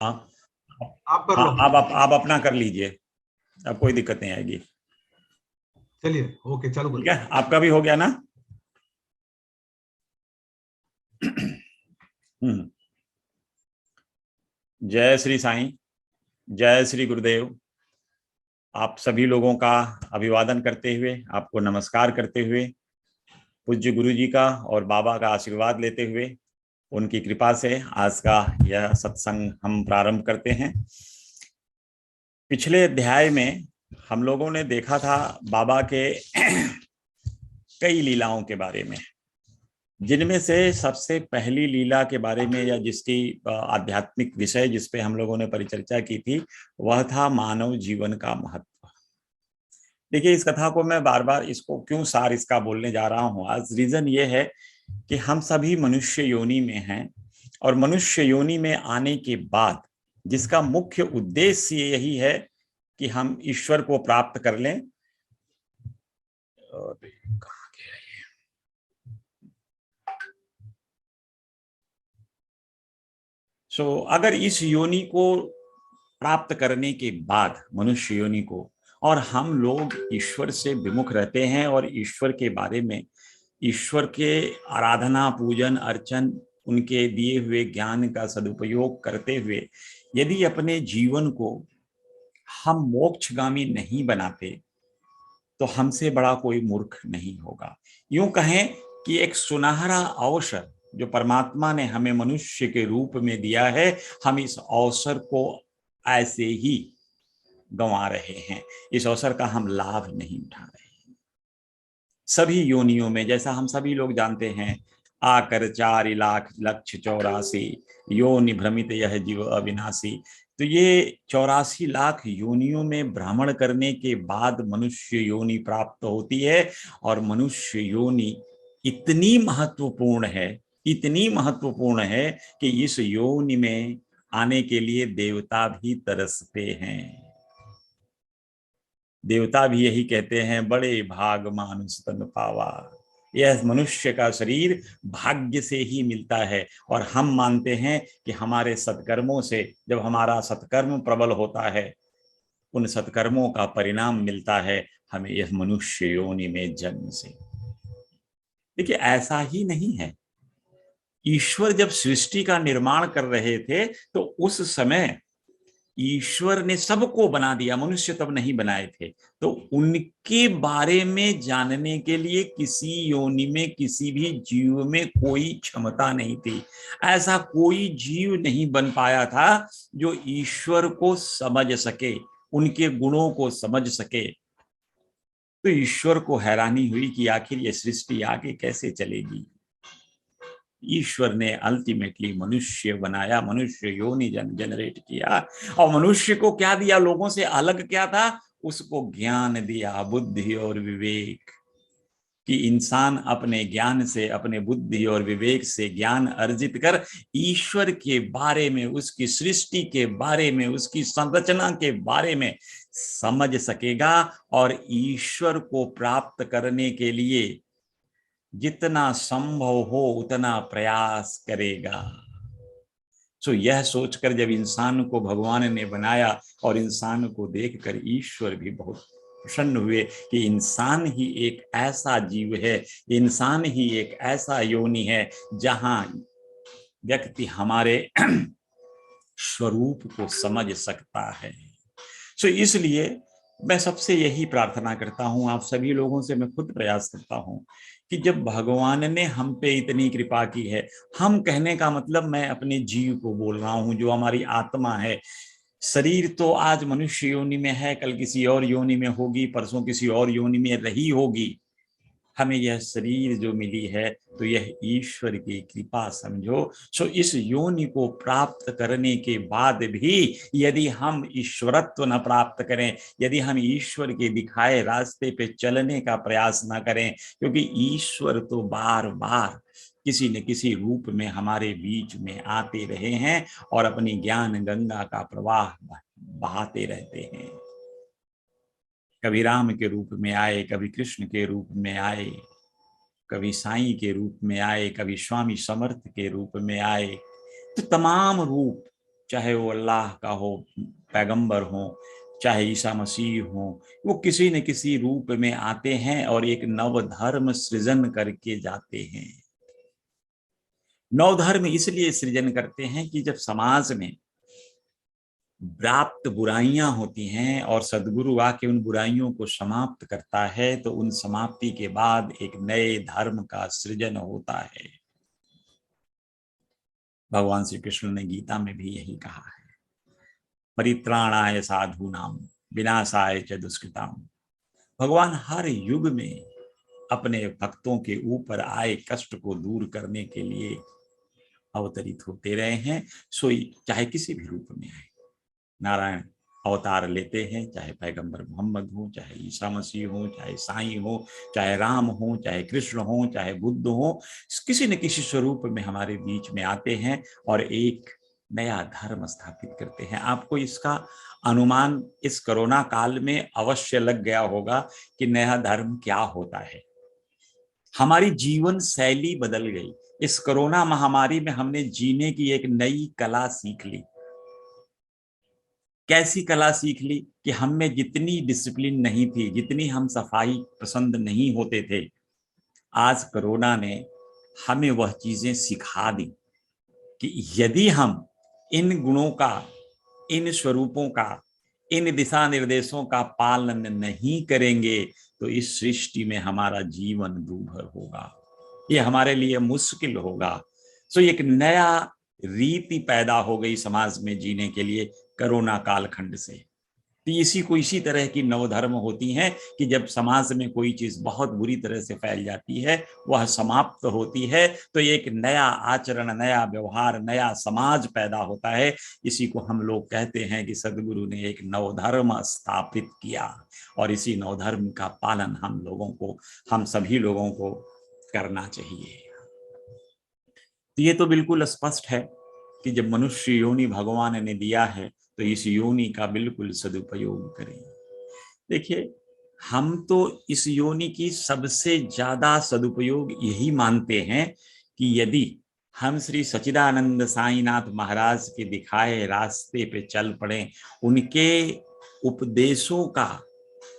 हाँ आप कर हाँ, लो। आप अपना कर लीजिए, अब कोई दिक्कत नहीं आएगी। चलिए, ओके, चालू ठीक करो। है, आपका भी हो गया ना? हम्म। जय श्री साईं, जय श्री गुरुदेव। आप सभी लोगों का अभिवादन करते हुए, आपको नमस्कार करते हुए, पूज्य गुरु जी का और बाबा का आशीर्वाद लेते हुए, उनकी कृपा से आज का यह सत्संग हम प्रारंभ करते हैं। पिछले अध्याय में हम लोगों ने देखा था बाबा के कई लीलाओं के बारे में, जिनमें से सबसे पहली लीला के बारे में, या जिसकी आध्यात्मिक विषय जिस पे हम लोगों ने परिचर्चा की थी, वह था मानव जीवन का महत्व। देखिए, इस कथा को मैं बार बार इसको क्यों सार इसका बोलने जा रहा हूँ आज, रीजन ये है कि हम सभी मनुष्य योनि में हैं, और मनुष्य योनि में आने के बाद जिसका मुख्य उद्देश्य यही है कि हम ईश्वर को प्राप्त कर लें। और अगर इस योनि को प्राप्त करने के बाद, मनुष्य योनि को, और हम लोग ईश्वर से विमुख रहते हैं और ईश्वर के बारे में, ईश्वर के आराधना, पूजन, अर्चन, उनके दिए हुए ज्ञान का सदुपयोग करते हुए यदि अपने जीवन को हम मोक्षगामी नहीं बनाते, तो हमसे बड़ा कोई मूर्ख नहीं होगा। यूं कहें कि एक सुनहरा अवसर जो परमात्मा ने हमें मनुष्य के रूप में दिया है, हम इस अवसर को ऐसे ही गंवा रहे हैं, इस अवसर का हम लाभ नहीं उठा रहे हैं। सभी योनियों में, जैसा हम सभी लोग जानते हैं, आकर 4,00,00,84 योनि भ्रमित यह जीव अविनाशी। तो ये 84,00,000 योनियों में भ्रमण करने के बाद मनुष्य योनि प्राप्त होती है। और मनुष्य योनि इतनी महत्वपूर्ण है, इतनी महत्वपूर्ण है कि इस योनि में आने के लिए देवता भी तरसते हैं। देवता भी यही कहते हैं, बड़े भाग मानुष तन पावा। यह मनुष्य का शरीर भाग्य से ही मिलता है, और हम मानते हैं कि हमारे सत्कर्मों से, जब हमारा सत्कर्म प्रबल होता है, उन सत्कर्मों का परिणाम मिलता है हमें यह मनुष्य योनि में जन्म से। देखिए, ऐसा ही नहीं है। ईश्वर जब सृष्टि का निर्माण कर रहे थे, तो उस समय ईश्वर ने सबको बना दिया, मनुष्य तब नहीं बनाए थे। तो उनके बारे में जानने के लिए किसी योनि में, किसी भी जीव में कोई क्षमता नहीं थी। ऐसा कोई जीव नहीं बन पाया था जो ईश्वर को समझ सके, उनके गुणों को समझ सके। तो ईश्वर को हैरानी हुई कि आखिर ये सृष्टि आगे कैसे चलेगी। ईश्वर ने अल्टीमेटली मनुष्य बनाया, मनुष्य योनि जनरेट किया। और मनुष्य को क्या दिया? लोगों से अलग क्या था? उसको ज्ञान दिया, बुद्धि और विवेक। कि इंसान अपने ज्ञान से, अपने बुद्धि और विवेक से ज्ञान अर्जित कर ईश्वर के बारे में, उसकी सृष्टि के बारे में, उसकी संरचना के बारे में समझ सकेगा, और ईश्वर को प्राप्त करने के लिए जितना संभव हो उतना प्रयास करेगा। यह सोचकर जब इंसान को भगवान ने बनाया, और इंसान को देखकर ईश्वर भी बहुत प्रसन्न हुए कि इंसान ही एक ऐसा जीव है, इंसान ही एक ऐसा योनि है जहां व्यक्ति हमारे स्वरूप को समझ सकता है। इसलिए मैं सबसे यही प्रार्थना करता हूं, आप सभी लोगों से मैं खुद प्रयास करता हूं कि जब भगवान ने हम पे इतनी कृपा की है, हम कहने का मतलब मैं अपने जीव को बोल रहा हूं, जो हमारी आत्मा है। शरीर तो आज मनुष्य योनि में है, कल किसी और योनि में होगी, परसों किसी और योनि में रही होगी। हमें यह शरीर जो मिली है, तो यह ईश्वर की कृपा समझो। इस योनि को प्राप्त करने के बाद भी यदि हम ईश्वरत्व न प्राप्त करें, यदि हम ईश्वर के दिखाए रास्ते पे चलने का प्रयास न करें, क्योंकि ईश्वर तो बार बार किसी न किसी रूप में हमारे बीच में आते रहे हैं और अपनी ज्ञान गंगा का प्रवाह बहाते रहते हैं। कभी राम के रूप में आए, कभी कृष्ण के रूप में आए, कभी साईं के रूप में आए, कभी स्वामी समर्थ के रूप में आए। तो तमाम रूप चाहे वो अल्लाह का हो, पैगंबर हो, चाहे ईसा मसीह हो, वो किसी न किसी रूप में आते हैं और एक नव धर्म सृजन करके जाते हैं। नव धर्म इसलिए सृजन करते हैं कि जब समाज में व्याप्त बुराइयां होती हैं और सदगुरु आके उन बुराइयों को समाप्त करता है, तो उन समाप्ति के बाद एक नए धर्म का सृजन होता है। भगवान श्री कृष्ण ने गीता में भी यही कहा है, परित्राणाय साधूनाम विनाशाय च दुष्कृताम। भगवान हर युग में अपने भक्तों के ऊपर आए कष्ट को दूर करने के लिए अवतरित होते रहे हैं। सो चाहे किसी भी रूप में आए, नारायण अवतार लेते हैं, चाहे पैगंबर मोहम्मद हो, चाहे ईसा मसीह हो, चाहे साईं हो, चाहे राम हो, चाहे कृष्ण हो, चाहे बुद्ध हो, किसी न किसी स्वरूप में हमारे बीच में आते हैं और एक नया धर्म स्थापित करते हैं। आपको इसका अनुमान इस कोरोना काल में अवश्य लग गया होगा कि नया धर्म क्या होता है। हमारी जीवन शैली बदल गई। इस कोरोना महामारी में हमने जीने की एक नई कला सीख ली। कैसी कला सीख ली कि हम में जितनी डिसिप्लिन नहीं थी, जितनी हम सफाई पसंद नहीं होते थे, आज कोरोना ने हमें वह चीजें सिखा दी कि यदि हम इन गुणों का, इन स्वरूपों का, इन दिशा निर्देशों का पालन नहीं करेंगे तो इस सृष्टि में हमारा जीवन दूभर होगा, ये हमारे लिए मुश्किल होगा। सो एक नया रीति पैदा हो गई समाज में जीने के लिए कोरोना कालखंड से। तो इसी तरह की नवधर्म होती हैं कि जब समाज में कोई चीज बहुत बुरी तरह से फैल जाती है, वह समाप्त होती है, तो एक नया आचरण, नया व्यवहार, नया समाज पैदा होता है। इसी को हम लोग कहते हैं कि सदगुरु ने एक नवधर्म स्थापित किया और इसी नवधर्म का पालन हम सभी लोगों को करना चाहिए। तो ये तो बिल्कुल स्पष्ट है कि जब मनुष्य योनि भगवान ने दिया है तो इस योनि का बिल्कुल सदुपयोग करें। देखिए, हम तो इस योनि की सबसे ज्यादा सदुपयोग यही मानते हैं कि यदि हम श्री सच्चिदानंद साईनाथ महाराज के दिखाए रास्ते पे चल पड़े, उनके उपदेशों का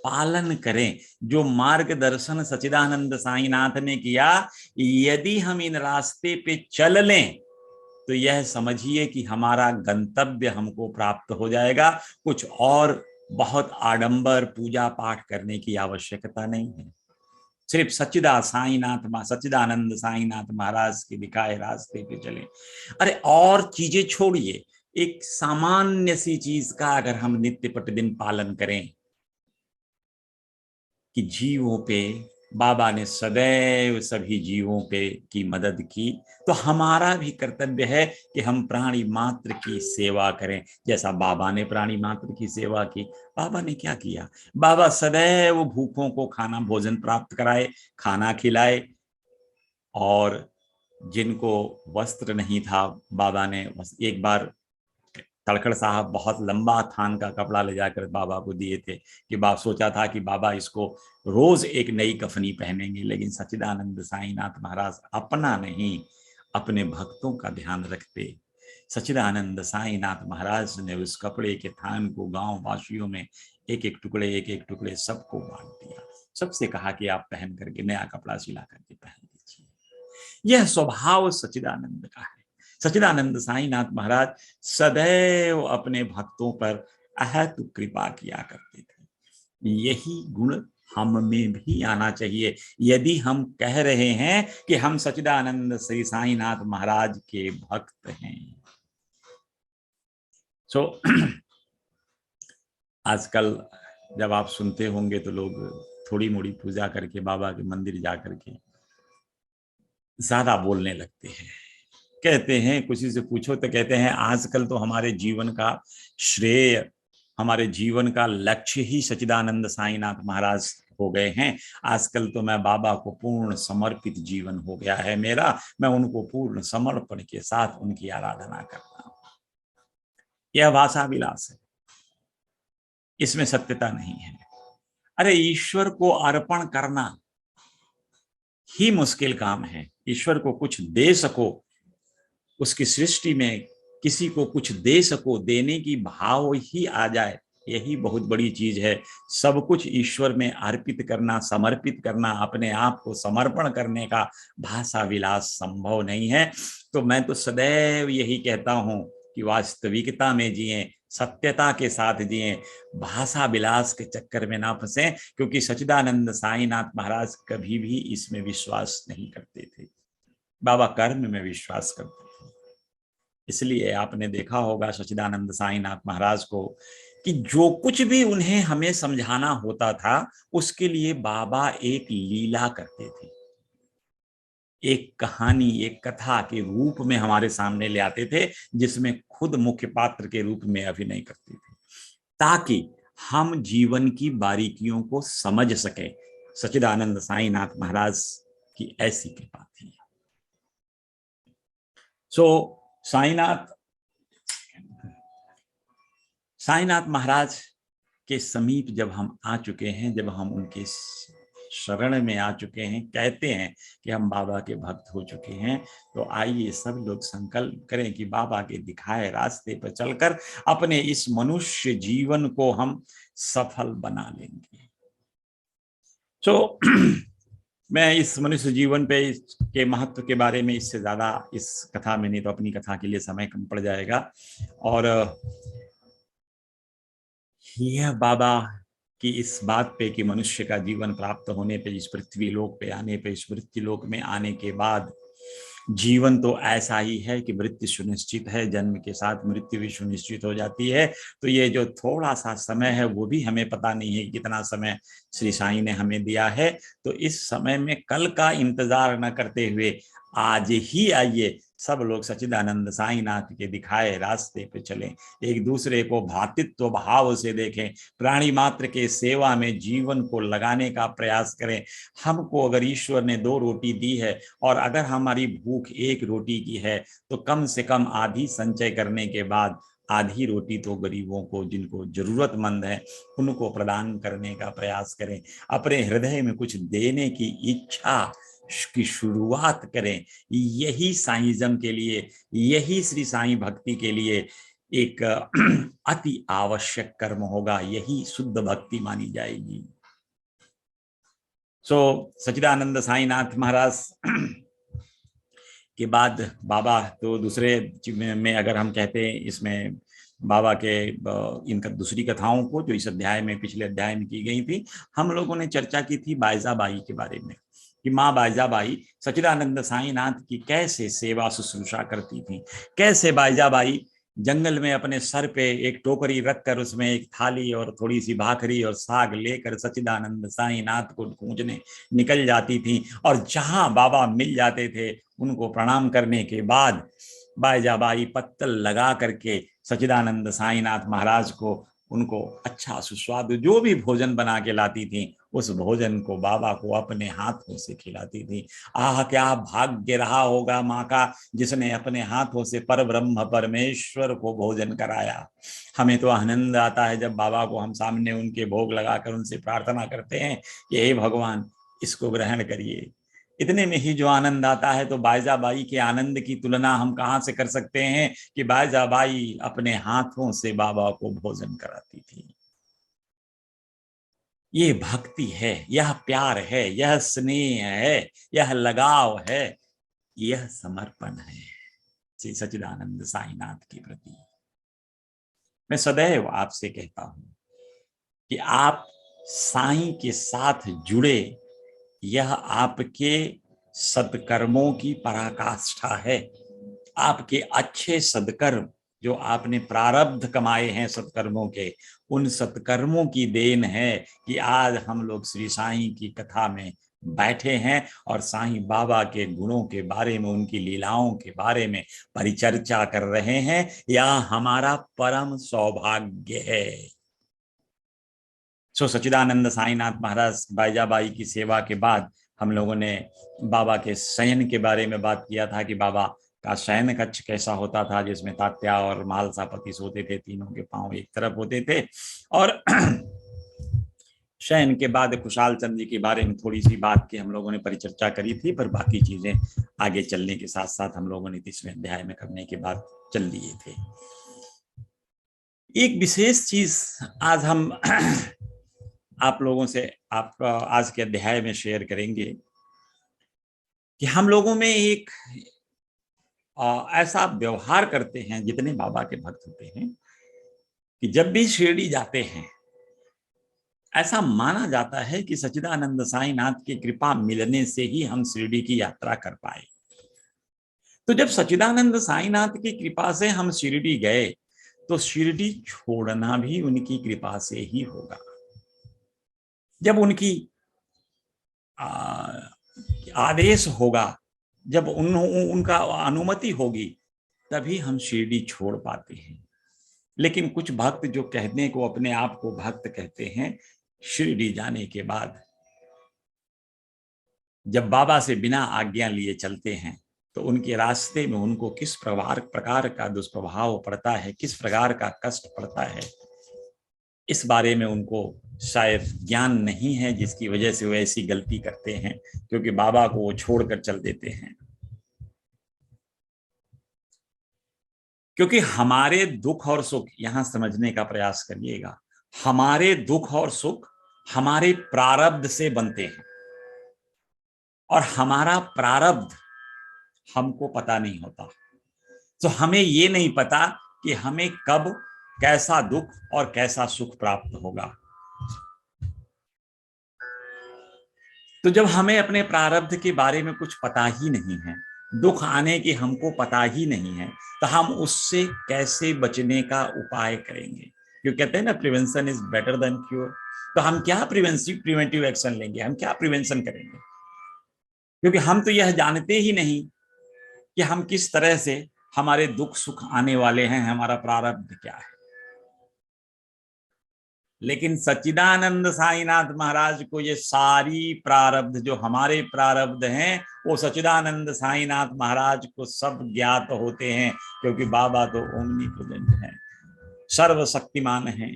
पालन करें, जो मार्गदर्शन सच्चिदानंद साईनाथ ने किया, यदि हम इन रास्ते पे चल लें तो यह समझिए कि हमारा गंतव्य हमको प्राप्त हो जाएगा। कुछ और बहुत आडंबर पूजा पाठ करने की आवश्यकता नहीं है। सिर्फ सच्चिदानंद साईनाथ महाराज के दिखाए रास्ते पे चलें। अरे और चीजें छोड़िए, एक सामान्य सी चीज का अगर हम नित्य प्रतिदिन पालन करें कि जीवों पे बाबा ने सदैव सभी जीवों पे की मदद की, तो हमारा भी कर्तव्य है कि हम प्राणी मात्र की सेवा करें, जैसा बाबा ने प्राणी मात्र की सेवा की। बाबा ने क्या किया? बाबा सदैव भूखों को खाना भोजन प्राप्त कराए, खाना खिलाए, और जिनको वस्त्र नहीं था, बाबा ने एक बार तड़खड़ साहब बहुत लंबा थान का कपड़ा ले जाकर बाबा को दिए थे कि बाप सोचा था कि बाबा इसको रोज एक नई कफनी पहनेंगे, लेकिन सच्चिदानंद साईनाथ महाराज अपना नहीं, अपने भक्तों का ध्यान रखते। सच्चिदानंद साईनाथ महाराज ने उस कपड़े के थान को गांव वासियों में एक एक टुकड़े सबको बांट दिया। सबसे कहा कि आप पहन करके नया कपड़ा सिला करके पहन लीजिए। यह स्वभाव सच्चिदानंद का है। सच्चिदानंद साईनाथ महाराज सदैव अपने भक्तों पर अहेतु कृपा किया करते थे। यही गुण हम में भी आना चाहिए यदि हम कह रहे हैं कि हम सच्चिदानंद श्री साईनाथ महाराज के भक्त हैं। सो आजकल जब आप सुनते होंगे तो लोग थोड़ी मोड़ी पूजा करके बाबा के मंदिर जा करके ज्यादा बोलने लगते हैं। कहते हैं, किसी से पूछो तो कहते हैं आजकल तो हमारे जीवन का श्रेय, हमारे जीवन का लक्ष्य ही सच्चिदानंद साईनाथ महाराज हो गए हैं। आजकल तो मैं बाबा को पूर्ण समर्पित जीवन हो गया है मेरा, मैं उनको पूर्ण समर्पण के साथ उनकी आराधना करता हूं। यह भाषा विलास है, इसमें सत्यता नहीं है। अरे ईश्वर को अर्पण करना ही मुश्किल काम है। ईश्वर को कुछ दे सको, उसकी सृष्टि में किसी को कुछ दे सको, देने की भाव ही आ जाए, यही बहुत बड़ी चीज है। सब कुछ ईश्वर में अर्पित करना, समर्पित करना, अपने आप को समर्पण करने का भाषा विलास संभव नहीं है। तो मैं तो सदैव यही कहता हूं कि वास्तविकता में जिए, सत्यता के साथ जिए, भाषा विलास के चक्कर में ना फंसे, क्योंकि सच्चिदानंद साईनाथ महाराज कभी भी इसमें विश्वास नहीं करते थे। बाबा कर्म में विश्वास करते थे। इसलिए आपने देखा होगा सच्चिदानंद साईनाथ महाराज को कि जो कुछ भी उन्हें हमें समझाना होता था, उसके लिए बाबा एक लीला करते थे, एक कहानी, एक कथा के रूप में हमारे सामने ले आते थे, जिसमें खुद मुख्य पात्र के रूप में अभिनय करते थे, ताकि हम जीवन की बारीकियों को समझ सके। सच्चिदानंद साईनाथ महाराज की ऐसी कृपा थी। सो साईनाथ महाराज के समीप जब हम आ चुके हैं, जब हम उनके शरण में आ चुके हैं, कहते हैं कि हम बाबा के भक्त हो चुके हैं, तो आइए सब लोग संकल्प करें कि बाबा के दिखाए रास्ते पर चलकर अपने इस मनुष्य जीवन को हम सफल बना लेंगे। तो मैं इस मनुष्य जीवन पे के महत्व के बारे में इससे ज्यादा इस कथा में नहीं, तो अपनी कथा के लिए समय कम पड़ जाएगा। और यह बाबा कि इस बात पे कि मनुष्य का जीवन प्राप्त होने पे, इस पृथ्वी लोक पे आने पे, इस मृत्यु लोक में आने के बाद जीवन तो ऐसा ही है कि मृत्यु सुनिश्चित है, जन्म के साथ मृत्यु भी सुनिश्चित हो जाती है। तो ये जो थोड़ा सा समय है, वो भी हमें पता नहीं है कितना समय श्री साईं ने हमें दिया है। तो इस समय में कल का इंतजार न करते हुए आज ही आइए सब लोग सच्चिदानंद साईनाथ के दिखाए रास्ते पे चलें, एक दूसरे को भ्रातृत्व भाव से देखें, प्राणी मात्र के सेवा में जीवन को लगाने का प्रयास करें। हमको अगर ईश्वर ने 2 रोटी दी है और अगर हमारी भूख 1 रोटी की है, तो कम से कम आधी संचय करने के बाद आधी रोटी तो गरीबों को, जिनको जरूरतमंद है, उनको प्रदान करने का प्रयास करें। अपने हृदय में कुछ देने की इच्छा की शुरुआत करें। यही साईइज्म के लिए, यही श्री साईं भक्ति के लिए एक अति आवश्यक कर्म होगा, यही शुद्ध भक्ति मानी जाएगी। सच्चिदानंद साईनाथ महाराज के बाद बाबा तो दूसरे में अगर हम कहते हैं, इसमें बाबा के इनका दूसरी कथाओं को जो इस अध्याय में, पिछले अध्याय में की गई थी, हम लोगों ने चर्चा की थी बाईजाबाई के बारे में, कि माँ बाईजाबाई सच्चिदानंद साईनाथ की कैसे सेवा शुश्रूषा करती थी, कैसे बाईजाबाई जंगल में अपने सर पे एक टोकरी रखकर उसमें एक थाली और थोड़ी सी भाखरी और साग लेकर सच्चिदानंद साईनाथ को खोजने निकल जाती थी, और जहां बाबा मिल जाते थे उनको प्रणाम करने के बाद बाईजाबाई पत्तल लगा करके सच्चिदानंद साईनाथ महाराज को, उनको अच्छा सुस्वादु जो भी भोजन बना के लाती थी, उस भोजन को बाबा को अपने हाथों से खिलाती थी। आह, क्या भाग्य रहा होगा माँ का, जिसने अपने हाथों से परब्रह्म परमेश्वर को भोजन कराया। हमें तो आनंद आता है जब बाबा को हम सामने उनके भोग लगाकर उनसे प्रार्थना करते हैं कि हे भगवान, इसको ग्रहण करिए। इतने में ही जो आनंद आता है, तो बाईजाबाई के आनंद की तुलना हम कहाँ से कर सकते हैं कि बाईजाबाई अपने हाथों से बाबा को भोजन कराती थी। ये भक्ति है, यह प्यार है, यह स्नेह है, यह लगाव है, यह समर्पण है श्री सच्चिदानंद साईनाथ के प्रति। मैं सदैव आपसे कहता हूं कि आप साईं के साथ जुड़े, यह आपके सत्कर्मों की पराकाष्ठा है। आपके अच्छे सत्कर्म जो आपने प्रारब्ध कमाए हैं सत्कर्मों के, उन सत्कर्मों की देन है कि आज हम लोग श्री साईं की कथा में बैठे हैं और साईं बाबा के गुणों के बारे में, उनकी लीलाओं के बारे में परिचर्चा कर रहे हैं। यह हमारा परम सौभाग्य है। सच्चिदानंद साईनाथ महाराज बाईजाबाई की सेवा के बाद हम लोगों ने बाबा के शयन के बारे में बात किया था कि बाबा का शयन कक्ष कैसा होता था, जिसमें तात्या और मालसापति सोते थे, तीनों के पांव एक तरफ होते थे। और शयन के बाद खुशाल चंद जी के बारे में थोड़ी सी बात की हम लोगों ने परिचर्चा करी थी, पर बाकी चीजें आगे चलने के साथ साथ हम लोगों ने 30वें अध्याय में करने के बाद चल लिए थे। एक विशेष चीज आज हम आप लोगों से आप आज के अध्याय में शेयर करेंगे कि हम लोगों में एक ऐसा व्यवहार करते हैं जितने बाबा के भक्त होते हैं कि जब भी शिरडी जाते हैं ऐसा माना जाता है कि सच्चिदानंद साईनाथ की कृपा मिलने से ही हम शिरडी की यात्रा कर पाए। तो जब सच्चिदानंद साईनाथ की कृपा से हम शिरडी गए तो शिरडी छोड़ना भी उनकी कृपा से ही होगा। जब उनकी आदेश होगा, जब उनका अनुमति होगी, तभी हम शिरडी छोड़ पाते हैं। लेकिन कुछ भक्त जो कहने को अपने आप को भक्त कहते हैं, शिरडी जाने के बाद जब बाबा से बिना आज्ञा लिए चलते हैं तो उनके रास्ते में उनको किस प्रकार का दुष्प्रभाव पड़ता है, किस प्रकार का कष्ट पड़ता है, इस बारे में उनको शायद ज्ञान नहीं है, जिसकी वजह से वो ऐसी गलती करते हैं, क्योंकि बाबा को वो छोड़कर चल देते हैं। क्योंकि हमारे दुख और सुख, यहां समझने का प्रयास करिएगा, हमारे दुख और सुख हमारे प्रारब्ध से बनते हैं और हमारा प्रारब्ध हमको पता नहीं होता। तो हमें ये नहीं पता कि हमें कब कैसा दुख और कैसा सुख प्राप्त होगा। तो जब हमें अपने प्रारब्ध के बारे में कुछ पता ही नहीं है, दुख आने की हमको पता ही नहीं है, तो हम उससे कैसे बचने का उपाय करेंगे? क्यों कहते हैं ना, prevention is better than cure. तो हम क्या प्रिवेंटिव एक्शन लेंगे, हम क्या प्रिवेंशन करेंगे? क्योंकि हम तो यह जानते ही नहीं कि हम किस तरह से हमारे दुख सुख आने वाले हैं, हमारा प्रारब्ध क्या है। लेकिन सच्चिदानंद साईनाथ महाराज को ये सारी प्रारब्ध, जो हमारे प्रारब्ध हैं, वो सच्चिदानंद साईनाथ महाराज को सब ज्ञात होते हैं, क्योंकि बाबा तो ओमनीप्रेजेंट हैं, सर्वशक्तिमान हैं,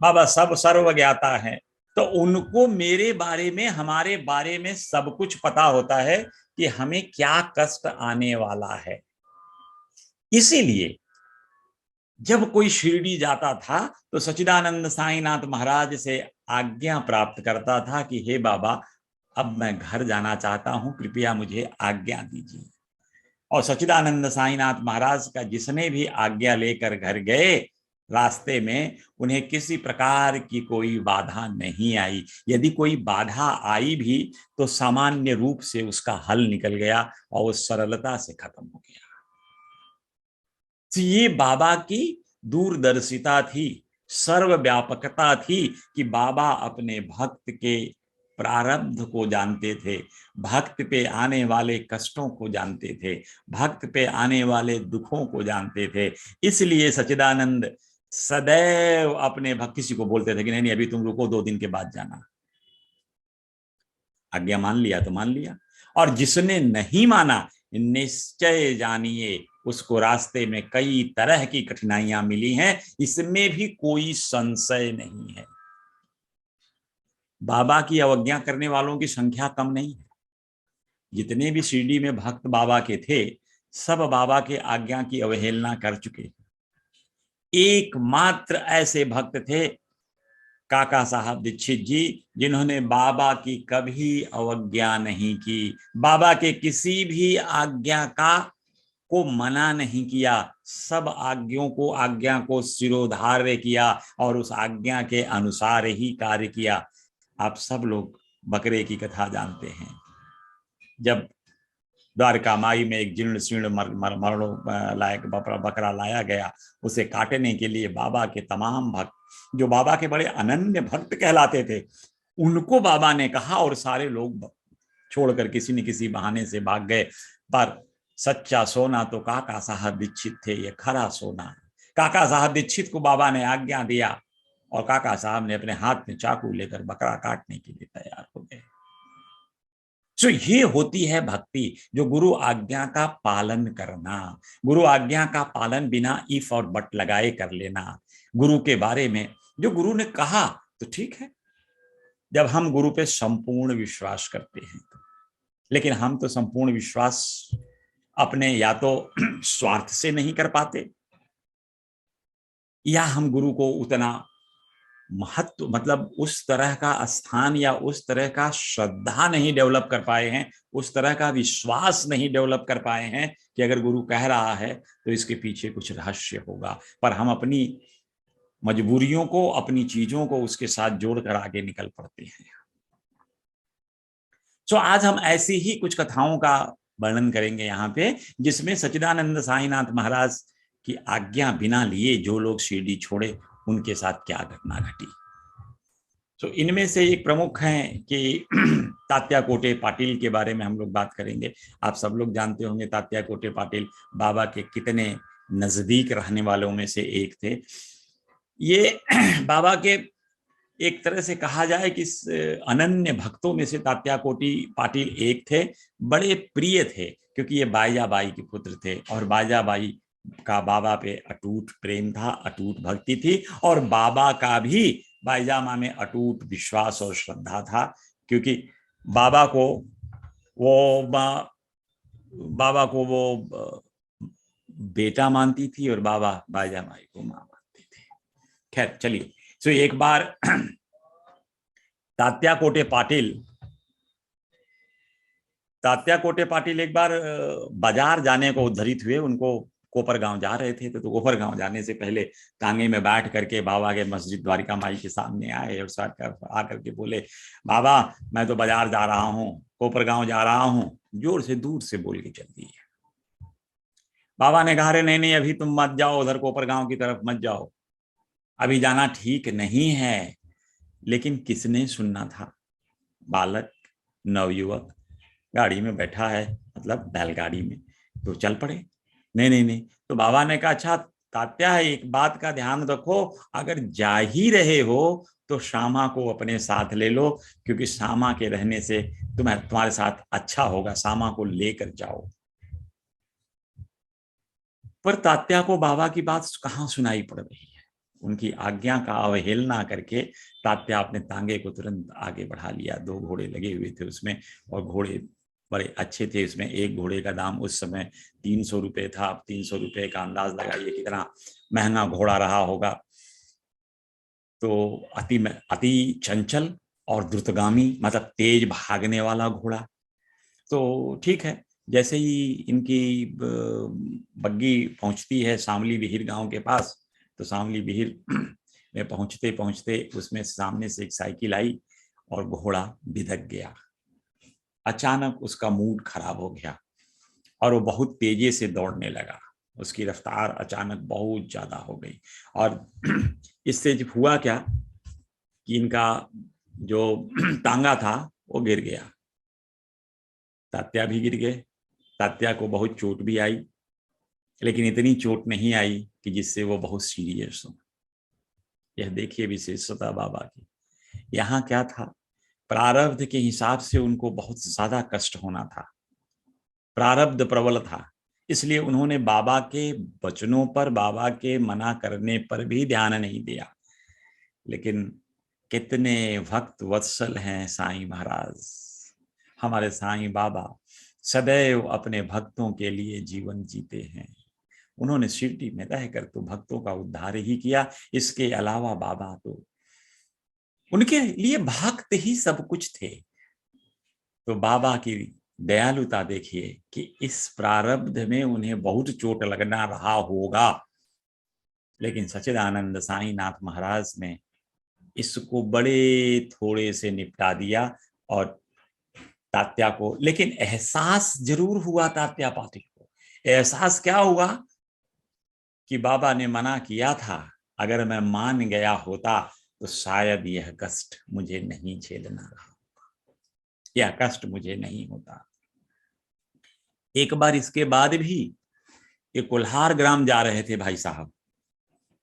बाबा सब सर्व ज्ञाता है। तो उनको मेरे बारे में, हमारे बारे में सब कुछ पता होता है कि हमें क्या कष्ट आने वाला है। इसीलिए जब कोई शिरडी जाता था तो सच्चिदानंद साईनाथ महाराज से आज्ञा प्राप्त करता था कि हे बाबा, अब मैं घर जाना चाहता हूं, कृपया मुझे आज्ञा दीजिए। और सच्चिदानंद साईनाथ महाराज का जिसने भी आज्ञा लेकर घर गए, रास्ते में उन्हें किसी प्रकार की कोई बाधा नहीं आई। यदि कोई बाधा आई भी तो सामान्य रूप से उसका हल निकल गया और वो सरलता से खत्म हो गया। तो ये बाबा की दूरदर्शिता थी, सर्वव्यापकता थी कि बाबा अपने भक्त के प्रारब्ध को जानते थे, भक्त पे आने वाले कष्टों को जानते थे, भक्त पे आने वाले दुखों को जानते थे। इसलिए सच्चिदानंद सदैव अपने भक्त, किसी को बोलते थे कि नहीं अभी तुम रुको, 2 दिन के बाद जाना। आज्ञा मान लिया तो मान लिया, और जिसने नहीं माना, निश्चय जानिए उसको रास्ते में कई तरह की कठिनाइयां मिली हैं, इसमें भी कोई संशय नहीं है। बाबा की अवज्ञा करने वालों की संख्या कम नहीं है। जितने भी शिरडी में भक्त बाबा के थे, सब बाबा के आज्ञा की अवहेलना कर चुके। एकमात्र ऐसे भक्त थे काका साहब दीक्षित जी, जिन्होंने बाबा की कभी अवज्ञा नहीं की, बाबा के किसी भी आज्ञा को मना नहीं किया, सब आज्ञा को सिरोधार्य किया और उस आज्ञा के अनुसार ही कार्य किया। आप सब लोग बकरे की कथा जानते हैं। जब द्वारका माई में एक जीर्ण शीर्ण मरणों लायक बकरा लाया गया, उसे काटने के लिए बाबा के तमाम भक्त, जो बाबा के बड़े अनन्य भक्त कहलाते थे, उनको बाबा ने कहा और सारे लोग छोड़कर किसी न किसी बहाने से भाग गए। पर सच्चा सोना तो काका साहब दीक्षित थे, ये खरा सोना। काका साहब दीक्षित को बाबा ने आज्ञा दिया और काका साहब ने अपने हाथ में चाकू लेकर बकरा काटने के लिए तैयार हो गए। तो ये होती है भक्ति, जो गुरु आज्ञा का पालन करना, गुरु आज्ञा का पालन बिना इफ और बट लगाए कर लेना। गुरु के बारे में जो गुरु ने कहा तो ठीक है, जब हम गुरु पे संपूर्ण विश्वास करते हैं। लेकिन हम तो संपूर्ण विश्वास अपने या तो स्वार्थ से नहीं कर पाते, या हम गुरु को उतना महत्व, मतलब उस तरह का स्थान या उस तरह का श्रद्धा नहीं डेवलप कर पाए हैं, उस तरह का विश्वास नहीं डेवलप कर पाए हैं कि अगर गुरु कह रहा है तो इसके पीछे कुछ रहस्य होगा। पर हम अपनी मजबूरियों को, अपनी चीजों को उसके साथ जोड़कर आगे निकल पड़ते हैं। तो आज हम ऐसी ही कुछ कथाओं का वर्णन करेंगे यहाँ पे, जिसमें सच्चिदानंद साईनाथ महाराज की आज्ञा बिना लिए जो लोग शिरडी छोड़े उनके साथ क्या घटना घटी। तो इनमें से एक प्रमुख हैं कि तात्या कोटे पाटिल के बारे में हम लोग बात करेंगे। आप सब लोग जानते होंगे तात्या कोटे पाटिल बाबा के कितने नजदीक रहने वालों में से एक थे। ये बाबा के एक तरह से कहा जाए कि अनन्य भक्तों में से तात्या कोटी पाटिल एक थे। बड़े प्रिय थे क्योंकि ये बाईजाबाई के पुत्र थे और बाईजाबाई का बाबा पे अटूट प्रेम था, अटूट भक्ति थी, और बाबा का भी बाईजामा में अटूट विश्वास और श्रद्धा था, क्योंकि बाबा को वो बेटा मानती थी और बाबा बाईजामाई को मां मानते थे। खैर चलिए, तो एक बार तात्या कोटे पाटिल एक बार बाजार जाने को उद्धरित हुए। उनको कोपर गांव जा रहे थे, तो कोपर गांव जाने से पहले तांगे में बैठ करके बाबा के मस्जिद द्वारिका माई के सामने आए और आकर के बोले, बाबा मैं तो बाजार जा रहा हूँ, कोपर गांव जा रहा हूँ। जोर से दूर से बोल के चल दिए। बाबा ने कहा, नहीं नहीं अभी तुम मत जाओ, उधर कोपर गांव की तरफ मत जाओ, अभी जाना ठीक नहीं है। लेकिन किसने सुनना था? बालक, नवयुवक गाड़ी में बैठा है, मतलब बैलगाड़ी में, तो चल पड़े। नहीं नहीं नहीं। तो बाबा ने कहा, अच्छा तात्या है, एक बात का ध्यान रखो, अगर जा ही रहे हो तो श्यामा को अपने साथ ले लो, क्योंकि श्यामा के रहने से तुम्हारे साथ अच्छा होगा, श्यामा को लेकर जाओ। पर तात्या को बाबा की बात कहाँ सुनाई पड़ रही है। उनकी आज्ञा का अवहेलना करके तात्या अपने तांगे को तुरंत आगे बढ़ा लिया। 2 घोड़े लगे हुए थे उसमें, और घोड़े बड़े अच्छे थे। उसमें एक घोड़े का दाम उस समय 300 रुपये था। अब 300 रुपये का अंदाज लगाइए कितना महंगा घोड़ा रहा होगा। तो अति चंचल और द्रुतगामी, मतलब तेज भागने वाला घोड़ा। तो ठीक है, जैसे ही इनकी बग्गी पहुंचती है शामली बिहिर गांव के पास, तो शामली बिहिर में पहुंचते पहुंचते उसमें सामने से एक साइकिल आई और घोड़ा बिदक गया। अचानक उसका मूड खराब हो गया और वो बहुत तेजी से दौड़ने लगा। उसकी रफ्तार अचानक बहुत ज्यादा हो गई, और इससे हुआ क्या कि इनका जो तांगा था वो गिर गया। तात्या भी गिर गए। तात्या को बहुत चोट भी आई, लेकिन इतनी चोट नहीं आई कि जिससे वो बहुत सीरियस हो। यह देखिए विशेषता बाबा की। यहाँ क्या था, प्रारब्ध के हिसाब से उनको बहुत ज्यादा कष्ट होना था, प्रारब्ध प्रबल था, इसलिए उन्होंने बाबा के वचनों पर, बाबा के मना करने पर भी ध्यान नहीं दिया। लेकिन कितने भक्त वत्सल हैं साईं महाराज। हमारे साईं बाबा सदैव अपने भक्तों के लिए जीवन जीते हैं। उन्होंने शिरडी में रहकर तो भक्तों का उद्धार ही किया। इसके अलावा बाबा तो उनके लिए भक्त ही सब कुछ थे। तो बाबा की दयालुता देखिए कि इस प्रारब्ध में उन्हें बहुत चोट लगना रहा होगा, लेकिन सच्चिदानंद साईनाथ महाराज ने इसको बड़े थोड़े से निपटा दिया। और तात्या को लेकिन एहसास जरूर हुआ, तात्या पाटिल को एहसास क्या हुआ कि बाबा ने मना किया था, अगर मैं मान गया होता तो शायद यह कष्ट मुझे नहीं झेलना रहा, यह कष्ट मुझे नहीं होता। एक बार इसके बाद भी ये कुल्हार ग्राम जा रहे थे भाई साहब,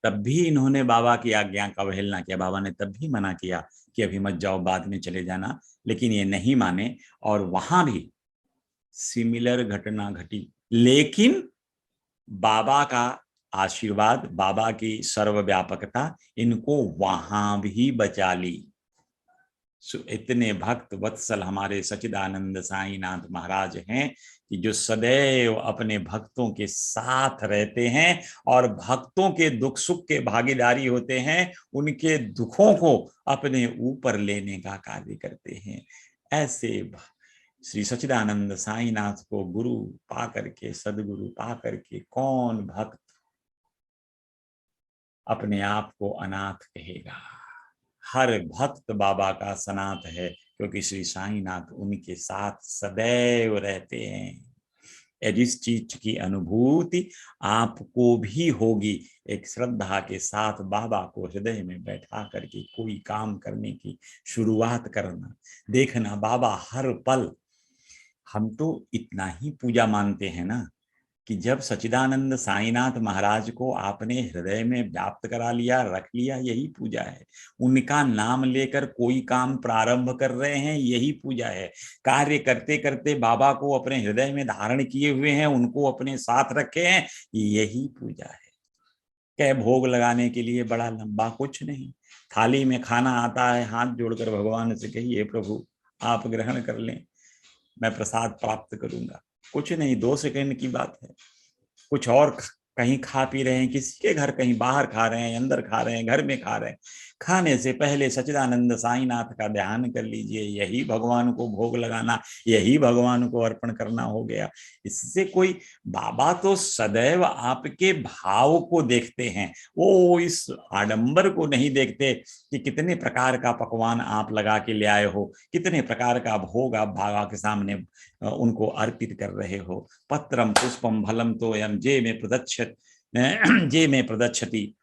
तब भी इन्होंने बाबा की आज्ञा का अवहेलना किया। बाबा ने तब भी मना किया कि अभी मत जाओ, बाद में चले जाना, लेकिन ये नहीं माने और वहां भी सिमिलर घटना घटी। लेकिन बाबा का आशीर्वाद, बाबा की सर्वव्यापकता इनको वहां भी बचा ली। इतने भक्त वत्सल हमारे सच्चिदानंद साईनाथ महाराज हैं कि जो सदैव अपने भक्तों के साथ रहते हैं और भक्तों के दुख सुख के भागीदारी होते हैं, उनके दुखों को अपने ऊपर लेने का कार्य करते हैं। ऐसे श्री सच्चिदानंद साईनाथ को गुरु पा करके, सदगुरु पा करके कौन भक्त अपने आप को अनाथ कहेगा? हर भक्त बाबा का सनाथ है, क्योंकि श्री साईनाथ उनके साथ सदैव रहते हैं। जिस चीज की अनुभूति आपको भी होगी, एक श्रद्धा के साथ बाबा को हृदय में बैठा करके कोई काम करने की शुरुआत करना, देखना बाबा हर पल। हम तो इतना ही पूजा मानते हैं ना कि जब सच्चिदानंद साईनाथ महाराज को आपने हृदय में व्याप्त करा लिया, रख लिया, यही पूजा है। उनका नाम लेकर कोई काम प्रारंभ कर रहे हैं, यही पूजा है। कार्य करते करते बाबा को अपने हृदय में धारण किए हुए हैं, उनको अपने साथ रखे हैं, यही पूजा है। क्या भोग लगाने के लिए बड़ा लंबा कुछ नहीं, थाली में खाना आता है, हाथ जोड़कर भगवान से कहिए प्रभु आप ग्रहण कर लें, मैं प्रसाद प्राप्त करूंगा। कुछ नहीं, 2 सेकंड की बात है। कुछ और कहीं खा पी रहे हैं, किसी के घर कहीं बाहर खा रहे हैं, अंदर खा रहे हैं, घर में खा रहे हैं, खाने से पहले सच्चिदानंद साईनाथ का ध्यान कर लीजिए, यही भगवान को भोग लगाना, यही भगवान को अर्पण करना हो गया। इससे कोई, बाबा तो सदैव आपके भाव को देखते हैं, वो इस आडंबर को नहीं देखते कि कितने प्रकार का पकवान आप लगा के ले आए हो, कितने प्रकार का भोग आप बाबा के सामने उनको अर्पित कर रहे हो। पत्रम पुष्पम फलम तोयम जे में प्रदच्छति।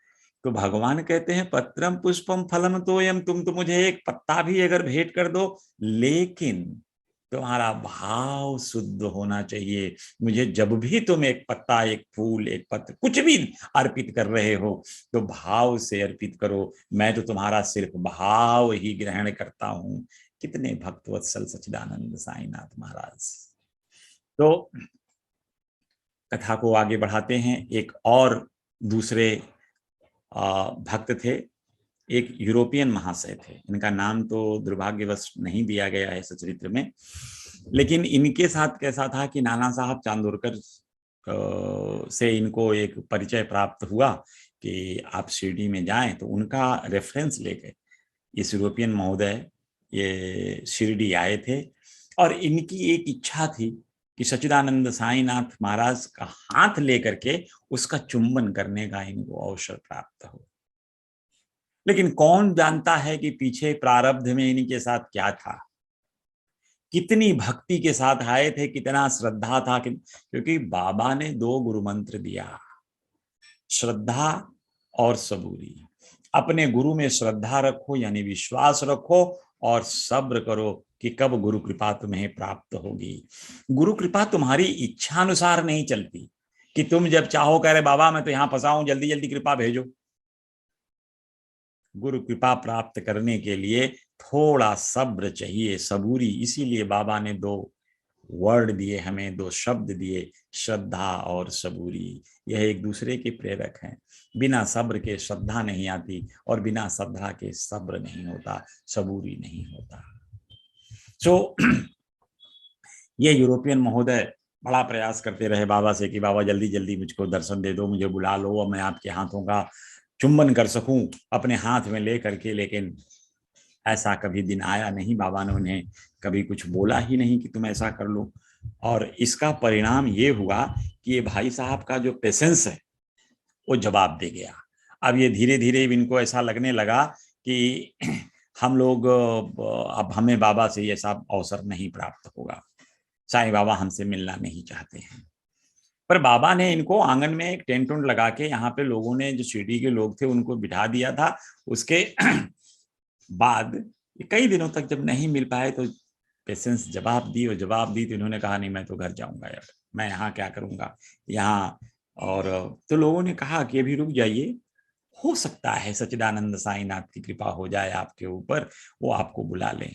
तो भगवान कहते हैं पत्रम पुष्पम फलम तोयम, तुम तो मुझे एक पत्ता भी अगर भेंट कर दो, लेकिन तुम्हारा भाव शुद्ध होना चाहिए। मुझे जब भी तुम एक पत्ता, एक फूल, एक पत्र, कुछ भी अर्पित कर रहे हो तो भाव से अर्पित करो। मैं तो तुम्हारा सिर्फ भाव ही ग्रहण करता हूं। कितने भक्तवत्सल सच्चिदानंद साईनाथ महाराज। तो कथा को आगे बढ़ाते हैं। एक और दूसरे भक्त थे, एक यूरोपियन महाशय थे। इनका नाम तो दुर्भाग्यवश नहीं दिया गया है सचरित्र में, लेकिन इनके साथ कैसा था कि नाना साहब चांदोरकर से इनको एक परिचय प्राप्त हुआ कि आप शिरडी में जाएं, तो उनका रेफरेंस लेके इस यूरोपियन महोदय ये शिरडी आए थे और इनकी एक इच्छा थी कि सच्चिदानंद साईनाथ महाराज का हाथ लेकर के उसका चुंबन करने का इनको अवसर प्राप्त हो। लेकिन कौन जानता है कि पीछे प्रारब्ध में इनके साथ क्या था, कितनी भक्ति के साथ आए थे, कितना श्रद्धा था। क्योंकि बाबा ने 2 गुरु मंत्र दिया, श्रद्धा और सबूरी। अपने गुरु में श्रद्धा रखो यानी विश्वास रखो और सब्र करो कि कब गुरु कृपा तुम्हें प्राप्त होगी। गुरु कृपा तुम्हारी इच्छा अनुसार नहीं चलती कि तुम जब चाहो कह रहे बाबा मैं तो यहां फंसा हूं, जल्दी जल्दी कृपा भेजो। गुरु कृपा प्राप्त करने के लिए थोड़ा सब्र चाहिए, सबूरी। इसीलिए बाबा ने 2 वर्ड दिए हमें, 2 शब्द दिए, श्रद्धा और सबूरी। यह एक दूसरे के प्रेरक हैं। बिना सब्र के श्रद्धा नहीं आती और बिना श्रद्धा के सब्र नहीं होता, सबूरी नहीं होता। सो ये यूरोपियन महोदय बड़ा प्रयास करते रहे बाबा से कि बाबा जल्दी जल्दी मुझको दर्शन दे दो, मुझे बुला लो और मैं आपके हाथों का चुंबन कर सकूं अपने हाथ में ले करके। लेकिन ऐसा कभी दिन आया नहीं, बाबा ने उन्हें कभी कुछ बोला ही नहीं कि तुम ऐसा कर लो। और इसका परिणाम ये हुआ कि ये भाई साहब का जो पेशेंस है वो जवाब दे गया। अब ये धीरे धीरे इनको ऐसा लगने लगा कि हम लोग, अब हमें बाबा से ये सब अवसर नहीं प्राप्त होगा, साईं बाबा हमसे मिलना नहीं चाहते हैं। पर बाबा ने इनको आंगन में एक टेंट उंट लगा के, यहाँ पे लोगों ने जो शिरडी के लोग थे उनको बिठा दिया था। उसके बाद कई दिनों तक जब नहीं मिल पाए तो पेशेंस जवाब दी तो इन्होंने कहा नहीं मैं तो घर जाऊंगा यार, मैं यहाँ क्या करूंगा यहाँ। और तो लोगों ने कहा कि अभी रुक जाइए, हो सकता है सच्चिदानंद साईनाथ की कृपा हो जाए आपके ऊपर, वो आपको बुला लें।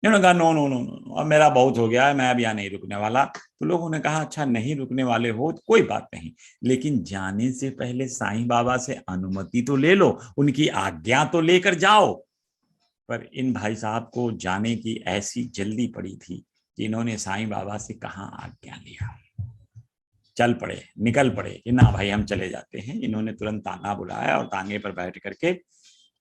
इन्होंने कहा नो नो नो नो, अब मेरा बहुत हो गया है, मैं अब यहाँ नहीं रुकने वाला। तो लोगों ने कहा अच्छा नहीं रुकने वाले हो तो कोई बात नहीं, लेकिन जाने से पहले साईं बाबा से अनुमति तो ले लो, उनकी आज्ञा तो लेकर जाओ। पर इन भाई साहब को जाने की ऐसी जल्दी पड़ी थी कि इन्होंने साईं बाबा से कहाँ आज्ञा लिया, चल पड़े, निकल पड़े कि ना भाई हम चले जाते हैं। इन्होंने तुरंत तांगा बुलाया और तांगे पर बैठ करके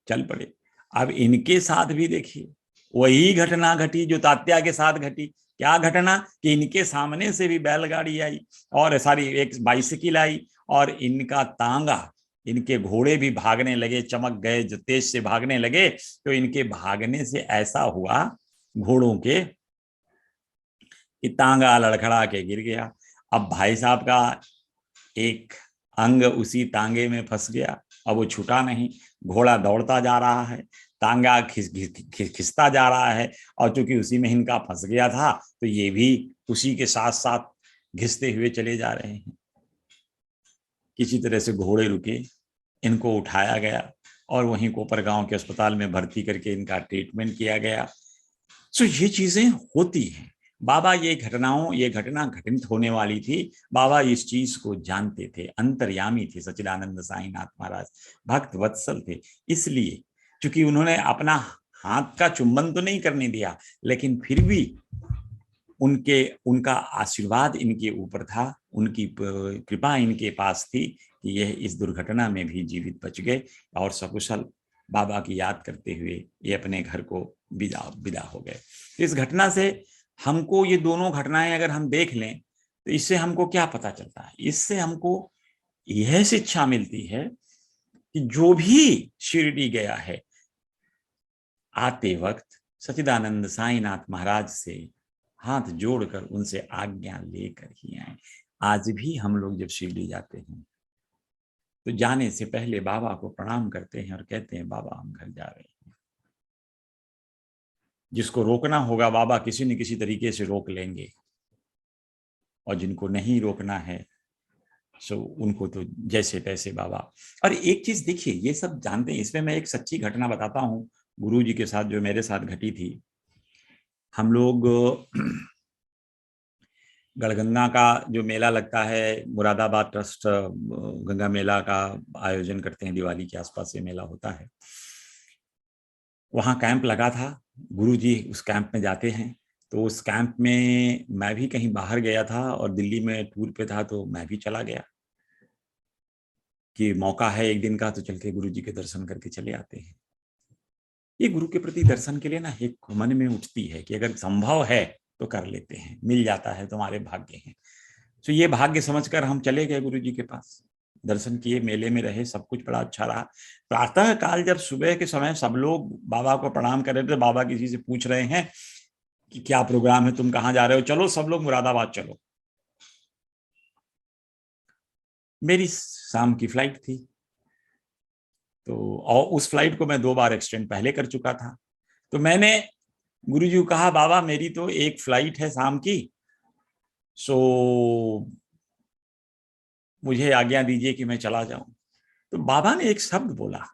चल पड़े। अब इनके साथ भी देखिए वही घटना घटी जो तात्या के साथ घटी। क्या घटना कि इनके सामने से भी बैलगाड़ी आई और सारी एक बाइसिकल आई और इनका तांगा, इनके घोड़े भी भागने लगे, चमक गए, जो तेज से भागने लगे। तो इनके भागने से ऐसा हुआ घोड़ों के कि तांगा लड़खड़ा के गिर गया। अब भाई साहब का एक अंग उसी तांगे में फंस गया, अब वो छूटा नहीं। घोड़ा दौड़ता जा रहा है, तांगा खिसता जा रहा है, और चूंकि उसी में इनका फंस गया था तो ये भी उसी के साथ साथ घिसते हुए चले जा रहे हैं। किसी तरह से घोड़े रुके, इनको उठाया गया और वहीं कोपरगांव के अस्पताल में भर्ती करके इनका ट्रीटमेंट किया गया। सो ये चीजें होती हैं। बाबा ये घटना घटित होने वाली थी। बाबा इस चीज को जानते थे, अंतर्यामी थे सच्चिदानंद साईनाथ महाराज, भक्त वत्सल थे। इसलिए क्योंकि उन्होंने अपना हाथ का चुंबन तो नहीं करने दिया, लेकिन फिर भी उनका आशीर्वाद इनके ऊपर था, उनकी कृपा इनके पास थी कि यह इस दुर्घटना में भी जीवित बच गए और सकुशल बाबा की याद करते हुए ये अपने घर को विदा हो गए। इस घटना से हमको, ये दोनों घटनाएं अगर हम देख लें तो इससे हमको क्या पता चलता है? इससे हमको यह शिक्षा मिलती है कि जो भी शिरडी गया है, आते वक्त सच्चिदानंद साईनाथ महाराज से हाथ जोड़कर उनसे आज्ञा लेकर ही आए। आज भी हम लोग जब शिरडी जाते हैं तो जाने से पहले बाबा को प्रणाम करते हैं और कहते हैं बाबा हम घर जा रहे हैं। जिसको रोकना होगा बाबा किसी न किसी तरीके से रोक लेंगे, और जिनको नहीं रोकना है सो उनको तो जैसे तैसे बाबा। और एक चीज देखिए, ये सब जानते हैं, इसमें मैं एक सच्ची घटना बताता हूँ गुरु जी के साथ जो मेरे साथ घटी थी। हम लोग गढ़गंगा का जो मेला लगता है, मुरादाबाद ट्रस्ट गंगा मेला का आयोजन करते हैं, दिवाली के आसपास ये मेला होता है। वहाँ कैंप लगा था, गुरुजी उस कैंप में जाते हैं। तो उस कैंप में मैं भी कहीं बाहर गया था और दिल्ली में टूर पे था, तो मैं भी चला गया कि मौका है एक दिन का तो चल के गुरुजी के दर्शन करके चले आते हैं। ये गुरु के प्रति दर्शन के लिए ना एक मन में उठती है कि अगर संभव है तो कर लेते हैं, मिल जाता है तुम्हारे भाग्य हैं। तो ये भाग्य समझकर हम चले गए गुरु जी के पास, दर्शन किए, मेले में रहे, सब कुछ बड़ा अच्छा रहा। प्रातः काल जब सुबह के समय सब लोग बाबा को प्रणाम कर रहे थे, बाबा किसी से पूछ रहे हैं कि क्या प्रोग्राम है, तुम कहाँ जा रहे हो, चलो सब लोग मुरादाबाद चलो। मेरी शाम की फ्लाइट थी, तो और उस फ्लाइट को मैं 2 बार एक्सटेंड पहले कर चुका था। तो मैंने गुरुजी को कहा बाबा मेरी तो एक फ्लाइट है शाम की, सो मुझे आज्ञा दीजिए कि मैं चला जाऊं। तो बाबा ने एक शब्द बोला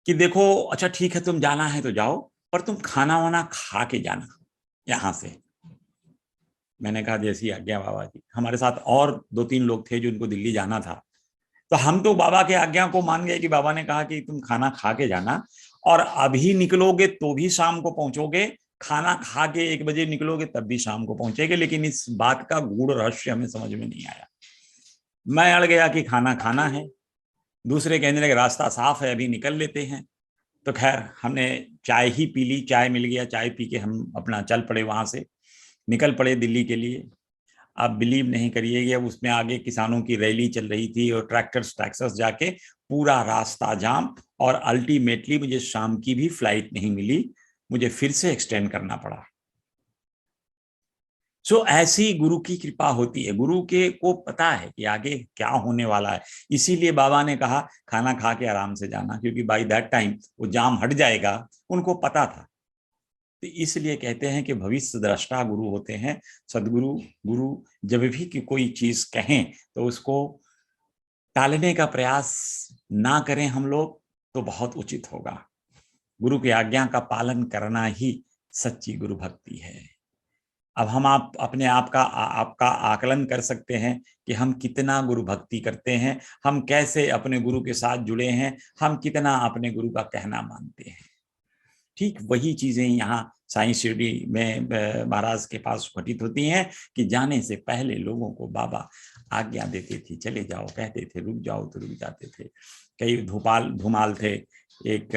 कि देखो अच्छा ठीक है तुम जाना है तो जाओ, पर तुम खाना वाना खा के जाना यहां से। मैंने कहा जैसी आज्ञा बाबा जी। हमारे साथ और 2-3 लोग थे जो उनको दिल्ली जाना था, तो हम तो बाबा के आज्ञा को मान गए कि बाबा ने कहा कि तुम खाना खा के जाना, और अभी निकलोगे तो भी शाम को पहुंचोगे, खाना खा के 1 बजे निकलोगे तब भी शाम को पहुंचेगे। लेकिन इस बात का गूढ़ रहस्य हमें समझ में नहीं आया। मैं अड़ गया कि खाना खाना है, दूसरे कहने लगे रास्ता साफ है अभी निकल लेते हैं। तो खैर हमने चाय ही पी ली, चाय मिल गया, चाय पी के हम अपना चल पड़े, वहां से निकल पड़े दिल्ली के लिए। आप बिलीव नहीं करिएगा, उसमें आगे किसानों की रैली चल रही थी और ट्रैक्टर्स टैक्सस जाके पूरा रास्ता जाम, और अल्टीमेटली मुझे शाम की भी फ्लाइट नहीं मिली, मुझे फिर से एक्सटेंड करना पड़ा। सो ऐसी गुरु की कृपा होती है, गुरु के को पता है कि आगे क्या होने वाला है। इसीलिए बाबा ने कहा खाना खा के आराम से जाना, क्योंकि बाय दैट टाइम वो जाम हट जाएगा, उनको पता था। तो इसलिए कहते हैं कि भविष्य दृष्टा गुरु होते हैं सदगुरु। गुरु जब भी कि कोई चीज कहें तो उसको टालने का प्रयास ना करें हम लोग तो बहुत उचित होगा। गुरु की आज्ञा का पालन करना ही सच्ची गुरु भक्ति है। अब हम आप अपने आपका आकलन कर सकते हैं कि हम कितना गुरु भक्ति करते हैं, हम कैसे अपने गुरु के साथ जुड़े हैं, हम कितना अपने गुरु का कहना मानते हैं। ठीक वही चीजें यहाँ साईं शिरडी में महाराज के पास घटित होती हैं कि जाने से पहले लोगों को बाबा आज्ञा देते थे, चले जाओ, कहते थे रुक जाओ तो रुक जाते थे। कई धूमाल थे, एक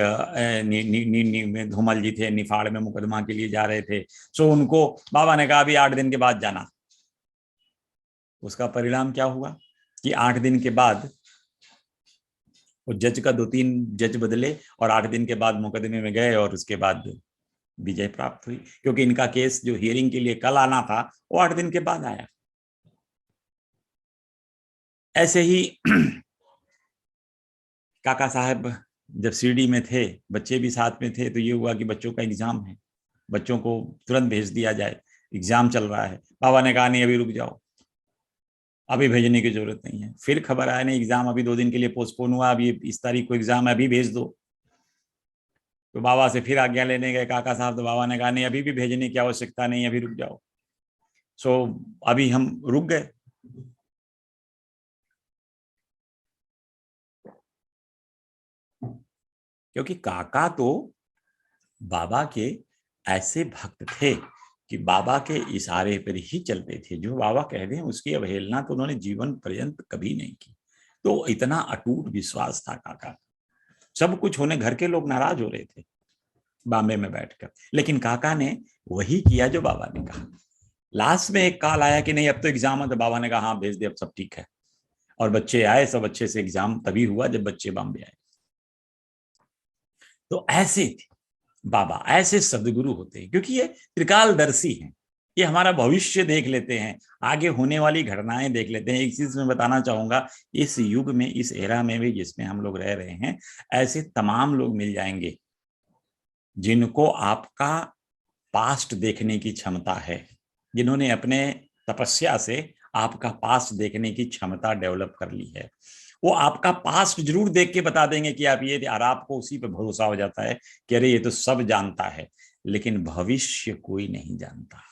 धूमल जी थे, निफाड़ में मुकदमा के लिए जा रहे थे। सो उनको बाबा ने कहा अभी 8 दिन के बाद जाना। उसका परिणाम क्या हुआ कि 8 दिन के बाद वो जज का 2-3 जज बदले और 8 दिन के बाद मुकदमे में गए और उसके बाद विजय प्राप्त हुई, क्योंकि इनका केस जो हियरिंग के लिए कल आना था वो 8 दिन के बाद आया। ऐसे ही काका साहब जब शिरडी में थे, बच्चे भी साथ में थे, तो ये हुआ कि बच्चों का एग्जाम है, बच्चों को तुरंत भेज दिया जाए, एग्जाम चल रहा है। बाबा ने कहा नहीं अभी रुक जाओ, अभी भेजने की जरूरत नहीं है। फिर खबर आया नहीं एग्जाम अभी 2 दिन के लिए पोस्टपोन हुआ, अभी इस तारीख को एग्जाम है, अभी भेज दो। तो बाबा से फिर आज्ञा लेने गए काका साहब, तो बाबा ने कहा नहीं अभी भी भेजने की आवश्यकता नहीं, अभी रुक जाओ। सो अभी हम रुक गए। क्योंकि काका तो बाबा के ऐसे भक्त थे कि बाबा के इशारे पर ही चलते थे, जो बाबा कह दें उसकी अवहेलना तो उन्होंने जीवन पर्यंत कभी नहीं की। तो इतना अटूट विश्वास था काका। सब कुछ होने, घर के लोग नाराज हो रहे थे बॉम्बे में बैठकर, लेकिन काका ने वही किया जो बाबा ने कहा। लास्ट में एक कॉल आया कि नहीं अब तो एग्जाम है, तो बाबा ने कहा हाँ भेज दे, अब सब ठीक है। और बच्चे आए, सब अच्छे से एग्जाम तभी हुआ जब बच्चे बॉम्बे आए। तो ऐसे थे बाबा, ऐसे सदगुरु होते हैं, क्योंकि ये त्रिकालदर्शी हैं। ये हमारा भविष्य देख लेते हैं, आगे होने वाली घटनाएं देख लेते हैं। एक चीज मैं बताना चाहूंगा, इस युग में, इस एरा में भी जिसमें हम लोग रह रहे हैं, ऐसे तमाम लोग मिल जाएंगे जिनको आपका पास्ट देखने की क्षमता है, जिन्होंने अपने तपस्या से आपका पास्ट देखने की क्षमता डेवलप कर ली है। वो आपका पास्ट जरूर देख के बता देंगे कि आप ये, और आपको उसी पे भरोसा हो जाता है कि अरे ये तो सब जानता है। लेकिन भविष्य कोई नहीं जानता।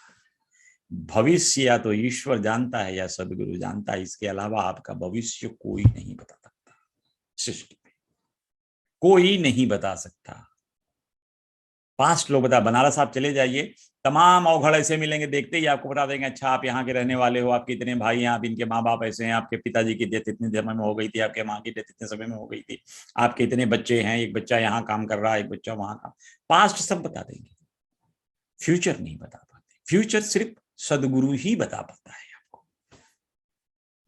भविष्य या तो ईश्वर जानता है या सदगुरु जानता है, इसके अलावा आपका भविष्य कोई नहीं बता सकता। सृष्टि में कोई नहीं बता सकता। पास्ट लोग बता, बनारस आप चले जाइए, तमाम अवघड़ ऐसे मिलेंगे, देखते ही आपको बता देंगे अच्छा आप यहाँ के रहने वाले हो, आपके इतने भाई हैं, आप इनके माँ बाप ऐसे हैं, आपके पिताजी की डेथ इतने समय में हो गई थी, आपके माँ की डेथ इतने समय में हो गई थी, आपके इतने बच्चे हैं, एक बच्चा यहाँ काम कर रहा है, एक बच्चा वहां काम। पास्ट सब बता देंगे, फ्यूचर नहीं बता पाते। फ्यूचर सिर्फ सदगुरु ही बता पाता है आपको,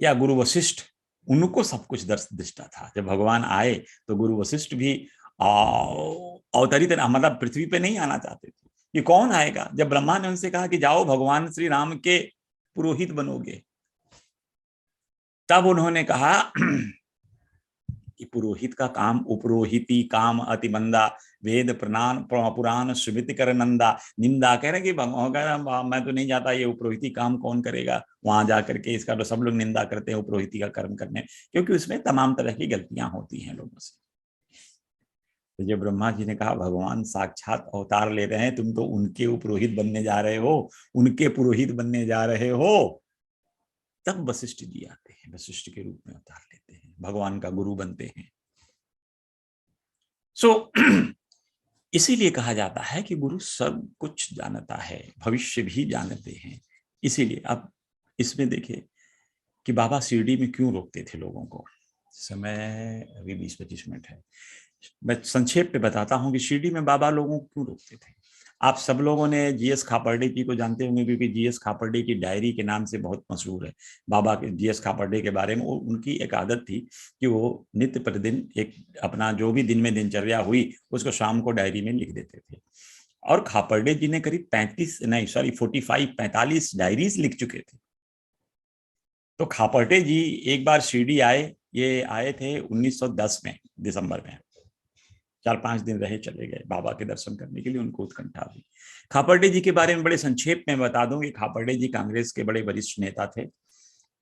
या गुरु वशिष्ठ, उनको सब कुछ दृष्टा था। जब भगवान आए तो गुरु वशिष्ठ भी अवतरित, मतलब पृथ्वी पे नहीं आना चाहते थे कि कौन आएगा। जब ब्रह्मा ने उनसे कहा कि जाओ भगवान श्री राम के पुरोहित बनोगे, तब उन्होंने कहा कि पुरोहित का काम, उपरोहिती काम अति मंदा, वेद पुराण सुमित कर नंदा। निंदा कह रहे कि भगवान मैं तो नहीं जाता, ये उपरोहिती काम कौन करेगा वहां जाकर के, इसका तो सब लोग निंदा करते हैं उपरोहिती का कर्म करने, क्योंकि उसमें तमाम तरह की गलतियां होती हैं लोगों से। तो जब ब्रह्मा जी ने कहा भगवान साक्षात अवतार ले रहे हैं, तुम तो उनके पुरोहित बनने जा रहे हो, उनके पुरोहित बनने जा रहे हो, तब वशिष्ठ जी आते हैं, वशिष्ठ के रूप में अवतार लेते हैं, भगवान का गुरु बनते हैं। सो इसीलिए कहा जाता है कि गुरु सब कुछ जानता है, भविष्य भी जानते हैं। इसीलिए अब इसमें देखिए कि बाबा शिरडी में क्यों रोकते थे लोगों को। समय अभी 20-25 मिनट है, मैं संक्षेप में बताता हूं कि शिरडी में बाबा लोगों को क्यों रोकते थे। आप सब लोगों ने जीएस खापर्डे जी को जानते होंगे, क्योंकि जीएस खापर्डे की डायरी के नाम से बहुत मशहूर है बाबा के। जीएस खापर्डे के बारे में उनकी एक आदत थी कि वो नित्य प्रतिदिन एक अपना जो भी दिन में दिनचर्या हुई उसको शाम को डायरी में लिख देते थे। और खापर्डे जी ने करीब 45 डायरीज लिख चुके थे। तो खापर्डे जी एक बार शिरडी आए, ये आए थे 1910 में दिसंबर में, 4-5 दिन रहे, चले गए बाबा के दर्शन करने के लिए, उनको उत्कंठा हुई। खापर्डे जी के बारे में बड़े संक्षेप में बता दूं कि खापर्डे जी कांग्रेस के बड़े वरिष्ठ नेता थे,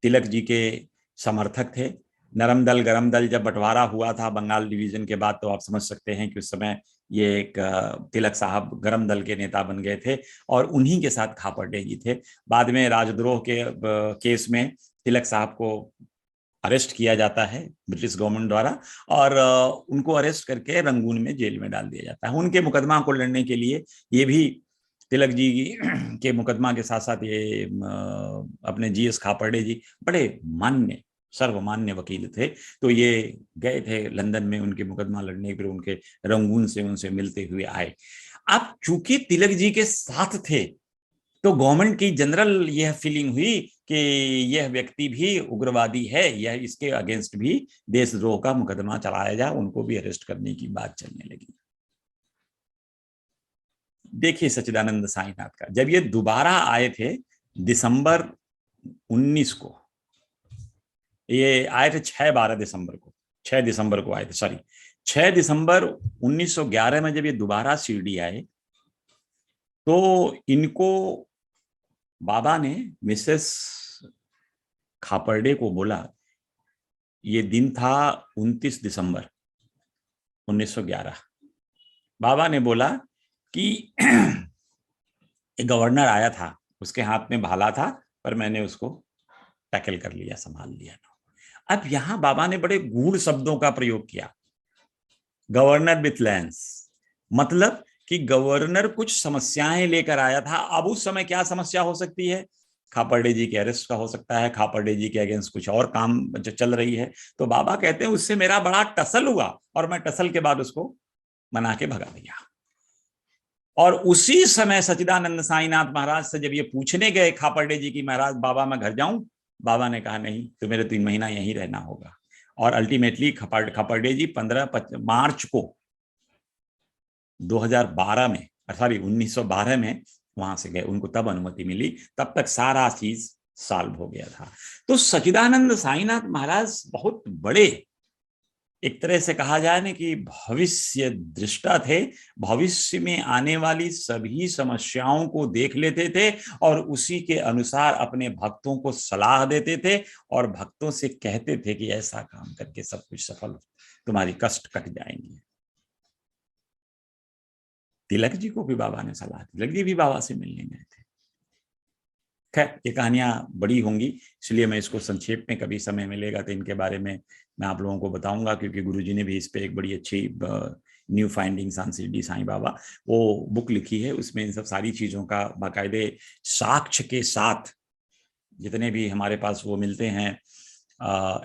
तिलक जी के समर्थक थे। नरम दल गरम दल जब बंटवारा हुआ था बंगाल डिवीजन के बाद, तो आप समझ सकते हैं कि उस समय ये एक तिलक साहब गरम दल के नेता बन गए थे और उन्हीं के साथ खापर्डे जी थे। बाद में राजद्रोह के केस में तिलक साहब को अरेस्ट किया जाता है ब्रिटिश गवर्नमेंट द्वारा, और उनको अरेस्ट करके रंगून में जेल में डाल दिया जाता है। उनके मुकदमा को लड़ने के लिए ये भी तिलक जी के मुकदमा के साथ साथ ये अपने जीएस खापर्डे जी बड़े मान्य सर्वमान्य वकील थे, तो ये गए थे लंदन में उनके मुकदमा लड़ने, फिर उनके रंगून से उनसे मिलते हुए आए। अब चूंकि तिलक जी के साथ थे तो गवर्नमेंट की जनरल यह फीलिंग हुई कि यह व्यक्ति भी उग्रवादी है, यह इसके अगेंस्ट भी देशद्रोह का मुकदमा चलाया जाए, उनको भी अरेस्ट करने की बात चलने लगी। देखिए सच्चिदानंद साईनाथ का, जब ये दोबारा आए थे दिसंबर 19 को, ये आए थे 6-12 दिसंबर को, 6 दिसंबर को आए थे, सॉरी 6 दिसंबर 1911 में जब ये दोबारा शिरडी आए तो इनको बाबा ने मिसेस खापर्डे को बोला, ये दिन था 29 दिसंबर 1911, बाबा ने बोला कि एक गवर्नर आया था, उसके हाथ में भाला था, पर मैंने उसको टैकल कर लिया, संभाल लिया। अब यहां बाबा ने बड़े गूढ़ शब्दों का प्रयोग किया, गवर्नर विथ लैंस, मतलब कि गवर्नर कुछ समस्याएं लेकर आया था। अब उस समय क्या समस्या हो सकती है, खापर्डे जी के अरेस्ट का हो सकता है, खापर्डे जी के अगेंस्ट कुछ और काम जो चल रही है। तो बाबा कहते हैं उससे मेरा बड़ा टसल हुआ और मैं टसल के बाद उसको मना के भगा दिया। और उसी समय सच्चिदानंद साईनाथ महाराज से जब ये पूछने गए खापर्डे जी की, महाराज बाबा मैं घर जाऊं, बाबा ने कहा नहीं, तो मेरे 3 महीना यहीं रहना होगा। और अल्टीमेटली खापर्डे जी 15 मार्च को 2012 में, सॉरी 1912 में वहां से गए, उनको तब अनुमति मिली, तब तक सारा चीज सॉल्व हो गया था। तो सच्चिदानंद साईनाथ महाराज बहुत बड़े, एक तरह से कहा जाए ना कि भविष्य दृष्टा थे, भविष्य में आने वाली सभी समस्याओं को देख लेते थे और उसी के अनुसार अपने भक्तों को सलाह देते थे और भक्तों से कहते थे कि ऐसा काम करके सब कुछ सफल, तुम्हारी कष्ट कट जाएंगे। तिलक जी को भी बाबा ने सलाह दी, तिलक जी भी बाबा से मिलने गए थे। खैर ये कहानियां बड़ी होंगी, इसलिए मैं इसको संक्षेप में, कभी समय मिलेगा तो इनके बारे में मैं आप लोगों को बताऊंगा, क्योंकि गुरुजी ने भी इस पे एक बड़ी अच्छी new findings on Shirdi Sai Baba वो बुक लिखी है। उसमें इन सब सारी चीजों का बाकायदे साक्ष्य के साथ, जितने भी हमारे पास वो मिलते हैं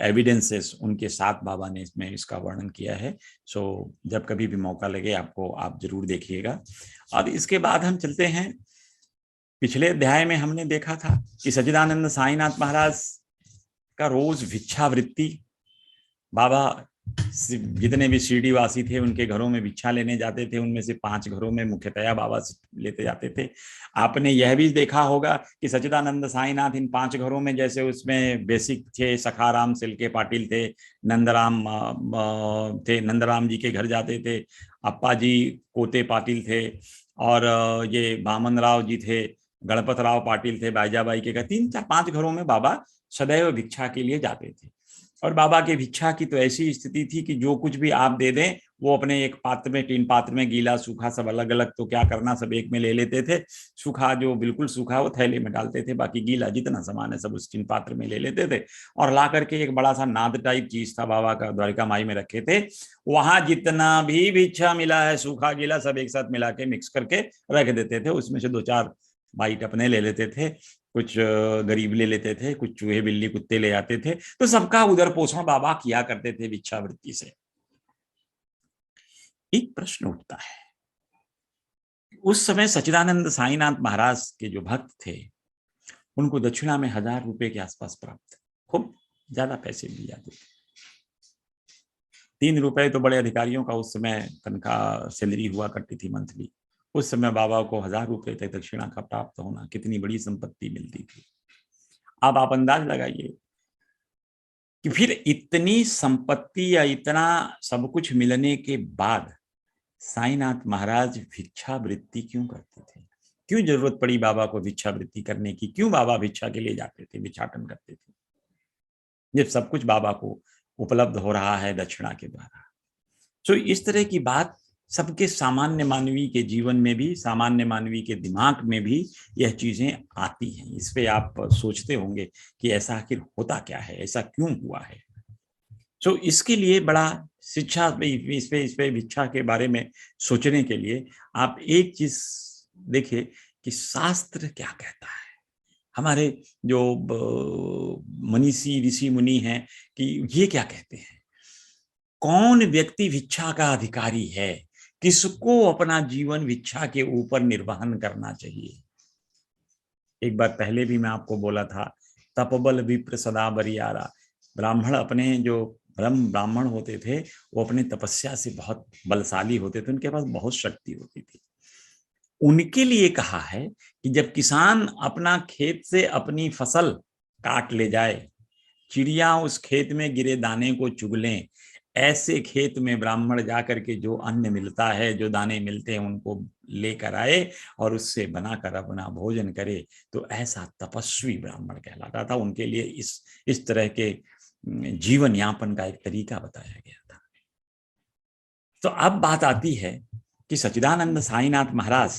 एविडेंसेस, उनके साथ बाबा ने इसमें इसका वर्णन किया है। सो जब कभी भी मौका लगे आपको, आप जरूर देखिएगा। और इसके बाद हम चलते हैं, पिछले अध्याय में हमने देखा था कि सच्चिदानंद साईनाथ महाराज का रोज भिक्षावृत्ति, बाबा जितने भी शिरडी वासी थे उनके घरों में भिक्षा लेने जाते थे, उनमें से 5 घरों में मुख्यतया बाबा से लेते जाते थे। आपने यह भी देखा होगा कि सच्चिदानंद साईनाथ इन 5 घरों में, जैसे उसमें बेसिक थे, सखाराम सिलके पाटिल थे, नंदराम थे, नंदराम जी के घर जाते थे, अप्पा जी कोते पाटिल थे, और ये बामन राव जी थे, गणपत राव पाटिल थे, बाईजाबाई के घर, 3-4-5 घरों में बाबा सदैव भिक्षा के लिए जाते थे। और बाबा के भिक्षा की तो ऐसी स्थिति थी कि जो कुछ भी आप दे दें वो अपने एक पात्र में, 3 पात्र में, गीला सूखा सब अलग अलग, तो क्या करना सब एक में ले लेते थे। सूखा जो बिल्कुल सूखा वो थैले में डालते थे, बाकी गीला जितना सामान है सब उस 3 पात्र में ले लेते थे, और ला करके एक बड़ा सा नाद टाइप चीज था बाबा का, द्वारिका माई में रखे थे। वहां जितना भी भिक्षा मिला है सूखा गीला सब एक साथ मिला के मिक्स करके रख देते थे। उसमें से 2-4 बाइट अपने ले लेते थे, कुछ गरीब ले लेते थे, कुछ चूहे बिल्ली कुत्ते ले आते थे। तो सबका उदर पोषण बाबा किया करते थे भिक्षावृत्ति से। एक प्रश्न उठता है, उस समय सच्चिदानंद साईनाथ महाराज के जो भक्त थे उनको दक्षिणा में 1000 रुपए के आसपास प्राप्त, खूब ज्यादा पैसे मिल जाते थे। 3 रुपए तो बड़े अधिकारियों का उस समय तनख्वाह, सैलरी हुआ करती थी मंथली। उस समय बाबा को 1000 रुपए तक दक्षिणा का प्राप्त होना, कितनी बड़ी संपत्ति मिलती थी। अब आप अंदाज लगाइए कि फिर इतनी संपत्ति या इतना सब कुछ मिलने के बाद साईनाथ महाराज भिक्षावृत्ति क्यों करते थे, क्यों जरूरत पड़ी बाबा को भिक्षावृत्ति करने की, क्यों बाबा भिक्षा के लिए जाते थे, भिक्षाटन करते थे, जब सब कुछ बाबा को उपलब्ध हो रहा है दक्षिणा के द्वारा। तो इस तरह की बात सबके सामान्य मानवी के जीवन में भी, सामान्य मानवी के दिमाग में भी यह चीजें आती हैं। इस पे आप सोचते होंगे कि ऐसा आखिर होता क्या है, ऐसा क्यों हुआ है। तो इसके लिए बड़ा शिक्षा इस पे भिक्षा के बारे में सोचने के लिए आप एक चीज देखिए कि शास्त्र क्या कहता है। हमारे जो मनीषी ऋषि मुनि हैं कि ये क्या कहते हैं, कौन व्यक्ति भिक्षा का अधिकारी है, किसको अपना जीवन भिक्षा के ऊपर निर्वहन करना चाहिए। एक बार पहले भी मैं आपको बोला था, तपबल विप्र सदा बरियारा। ब्राह्मण अपने जो ब्राह्मण होते थे वो अपने तपस्या से बहुत बलशाली होते थे, उनके पास बहुत शक्ति होती थी। उनके लिए कहा है कि जब किसान अपना खेत से अपनी फसल काट ले जाए, चिड़िया उस खेत में गिरे दाने को चुग लें, ऐसे खेत में ब्राह्मण जाकर के जो अन्न मिलता है, जो दाने मिलते हैं, उनको लेकर आए और उससे बनाकर अपना भोजन करे, तो ऐसा तपस्वी ब्राह्मण कहलाता था। उनके लिए इस तरह के जीवन यापन का एक तरीका बताया गया था। तो अब बात आती है कि सच्चिदानंद साईनाथ महाराज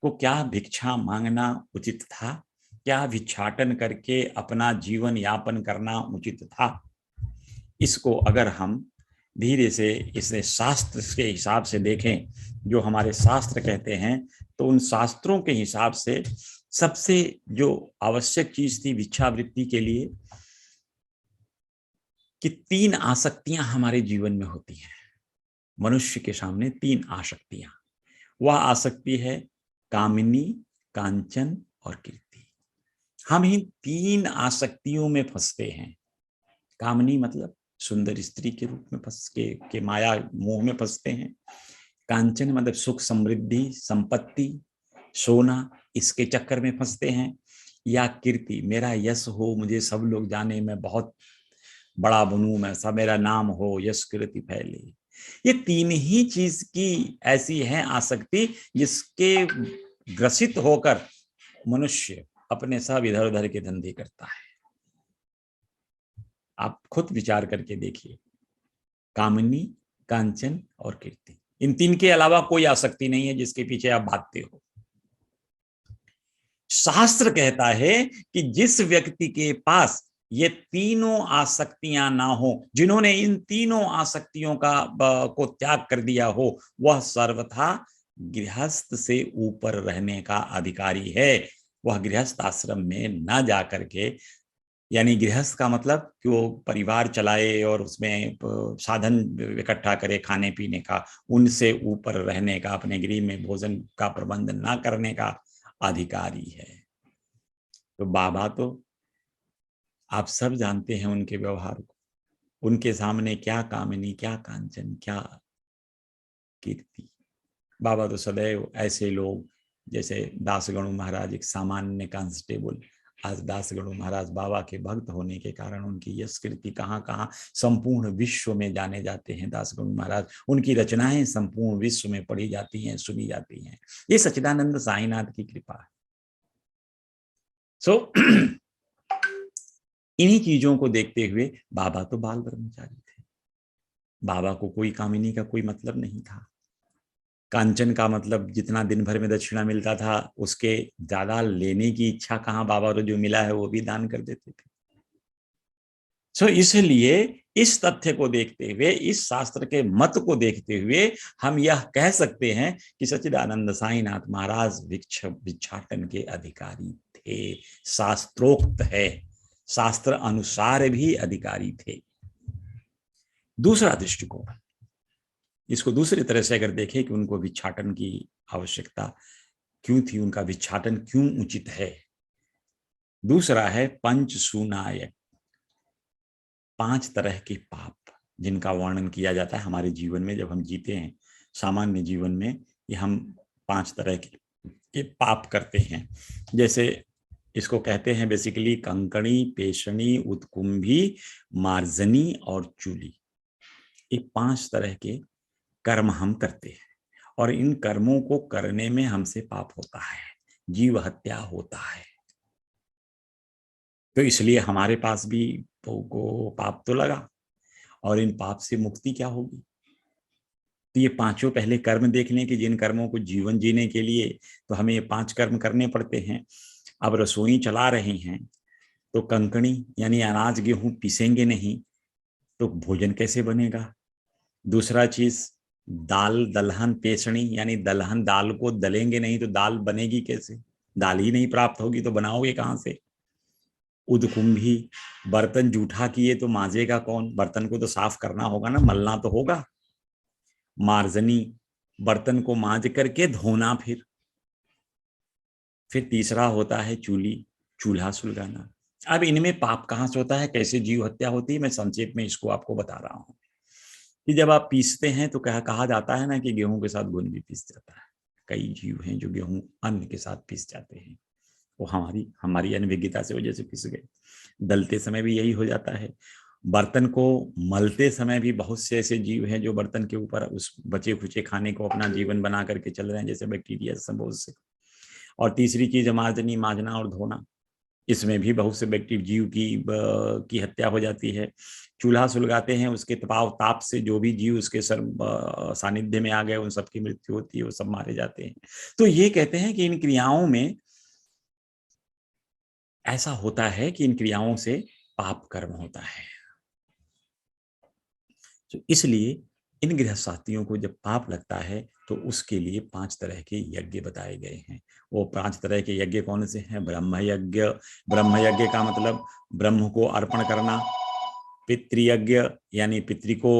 को क्या भिक्षा मांगना उचित था, क्या भिक्षाटन करके अपना जीवन यापन करना उचित था। इसको अगर हम धीरे से इसे शास्त्र के हिसाब से देखें, जो हमारे शास्त्र कहते हैं, तो उन शास्त्रों के हिसाब से सबसे जो आवश्यक चीज थी भिक्षावृत्ति के लिए, कि 3 आसक्तियां हमारे जीवन में होती हैं। मनुष्य के सामने 3 आसक्तियां, वह आसक्ति है कामिनी, कांचन और कीर्ति। हम इन 3 आसक्तियों में फंसते हैं। कामनी मतलब सुंदर स्त्री के रूप में फंस के माया मोह में फंसते हैं। कांचन मतलब सुख समृद्धि संपत्ति सोना, इसके चक्कर में फंसते हैं। या कीर्ति, मेरा यश हो, मुझे सब लोग जाने, मैं बहुत बड़ा बनूं, मैं सब मेरा नाम हो, यश कीर्ति फैले। ये 3 ही चीज की ऐसी है आसक्ति जिसके ग्रसित होकर मनुष्य अपने सब इधर उधर के धंधे करता है। आप खुद विचार करके देखिए, कामनी, कांचन और कीर्ति, इन 3 के अलावा कोई आसक्ति नहीं है जिसके पीछे आप भागते हो। शास्त्र कहता है कि जिस व्यक्ति के पास ये तीनों आसक्तियां ना हो, जिन्होंने इन तीनों आसक्तियों को त्याग कर दिया हो, वह सर्वथा गृहस्थ से ऊपर रहने का अधिकारी है। वह गृहस्थ आश्रम में ना जा करके, यानी गृहस्थ का मतलब कि वो परिवार चलाए और उसमें साधन इकट्ठा करे खाने पीने का, उनसे ऊपर रहने का, अपने गृह में भोजन का प्रबंध ना करने का अधिकारी है। तो बाबा तो आप सब जानते हैं उनके व्यवहार को, उनके सामने क्या कामिनी, क्या कांचन, क्या कीर्ति। बाबा तो सदैव ऐसे लोग, जैसे दासगणु महाराज एक सामान्य कांस्टेबल, आज दासगणु महाराज बाबा के भक्त होने के कारण उनकी यश कीर्ति कहाँ कहाँ संपूर्ण विश्व में जाने जाते हैं। दासगणु महाराज, उनकी रचनाएं संपूर्ण विश्व में पढ़ी जाती हैं, सुनी जाती हैं। ये सच्चिदानंद साईनाथ की कृपा है। सो इन्हीं चीजों को देखते हुए बाबा तो बाल ब्रह्मचारी थे। बाबा को कोई कामिनी का कोई मतलब नहीं था। कांचन का मतलब जितना दिन भर में दक्षिणा मिलता था उसके ज्यादा लेने की इच्छा कहाँ, बाबा को जो मिला है वो भी दान कर देते थे। सो इसलिए इस तथ्य को देखते हुए, इस शास्त्र के मत को देखते हुए हम यह कह सकते हैं कि सच्चिदानंद साईनाथ महाराज भिक्षाटन के अधिकारी थे। शास्त्रोक्त है, शास्त्र अनुसार भी अधिकारी थे। दूसरा दृष्टिकोण, इसको दूसरी तरह से अगर देखें कि उनको भिक्षाटन की आवश्यकता क्यों थी, उनका भिक्षाटन क्यों उचित है। दूसरा है पंच सुनायक, 5 तरह के पाप जिनका वर्णन किया जाता है हमारे जीवन में। जब हम जीते हैं सामान्य जीवन में, ये हम 5 तरह के पाप करते हैं। जैसे इसको कहते हैं बेसिकली कंकणी, पेशणी, उत्कुंभी, मार्जनी और चूली। ये 5 तरह के कर्म हम करते हैं और इन कर्मों को करने में हमसे पाप होता है, जीव हत्या होता है। तो इसलिए हमारे पास भी को पाप तो लगा, और इन पाप से मुक्ति क्या होगी? तो ये पांचों पहले कर्म देख लें कि जिन कर्मों को जीवन जीने के लिए तो हमें ये 5 कर्म करने पड़ते हैं। अब रसोई चला रहे हैं तो कंकड़ी यानी अनाज गेहूं पीसेंगे नहीं तो भोजन कैसे बनेगा? दूसरा चीज, दाल दलहन पेसणी यानी दलहन दाल को दलेंगे नहीं तो दाल बनेगी कैसे? दाल ही नहीं प्राप्त होगी तो बनाओगे कहां से? उदकुंभी, बर्तन जूठा किए तो मांजेगा कौन? बर्तन को तो साफ करना होगा ना, मलना तो होगा। मार्जनी, बर्तन को मांज करके धोना। फिर तीसरा होता है चूली, चूल्हा सुलगाना। अब इनमें पाप कहां से होता है, कैसे जीव हत्या होती है, मैं संक्षेप में इसको आपको बता रहा हूं कि जब आप पीसते हैं तो कहा जाता है ना कि गेहूं के साथ गुण भी पीस जाता है। कई जीव हैं जो गेहूं अन्न के साथ पीस जाते हैं, वो हमारी हमारी अनभिज्ञता से वजह से पिस गए। दलते समय भी यही हो जाता है। बर्तन को मलते समय भी बहुत से ऐसे जीव हैं जो बर्तन के ऊपर उस बचे खुचे खाने को अपना जीवन बना करके चल रहे हैं, जैसे बैक्टीरिया से बहुत से। और तीसरी चीज मार्जनी, माजना और धोना, इसमें भी बहुत से बैक्टीरिया जीव की हत्या हो जाती है। चूल्हा सुलगाते हैं, उसके ताप से जो भी जीव उसके सानिध्य में आ गए उन सबकी मृत्यु होती है, वो सब मारे जाते हैं। तो ये कहते हैं कि इन क्रियाओं में ऐसा होता है कि इन क्रियाओं से पाप कर्म होता है। तो इसलिए इन गृहस्थाथियों को जब पाप लगता है तो उसके लिए 5 तरह के यज्ञ बताए गए हैं। वो 5 तरह के यज्ञ कौन से हैं? ब्रह्म यज्ञ। ब्रह्म यज्ञ का मतलब ब्रह्म को अर्पण करना। पितृयज्ञ यानी पितृ को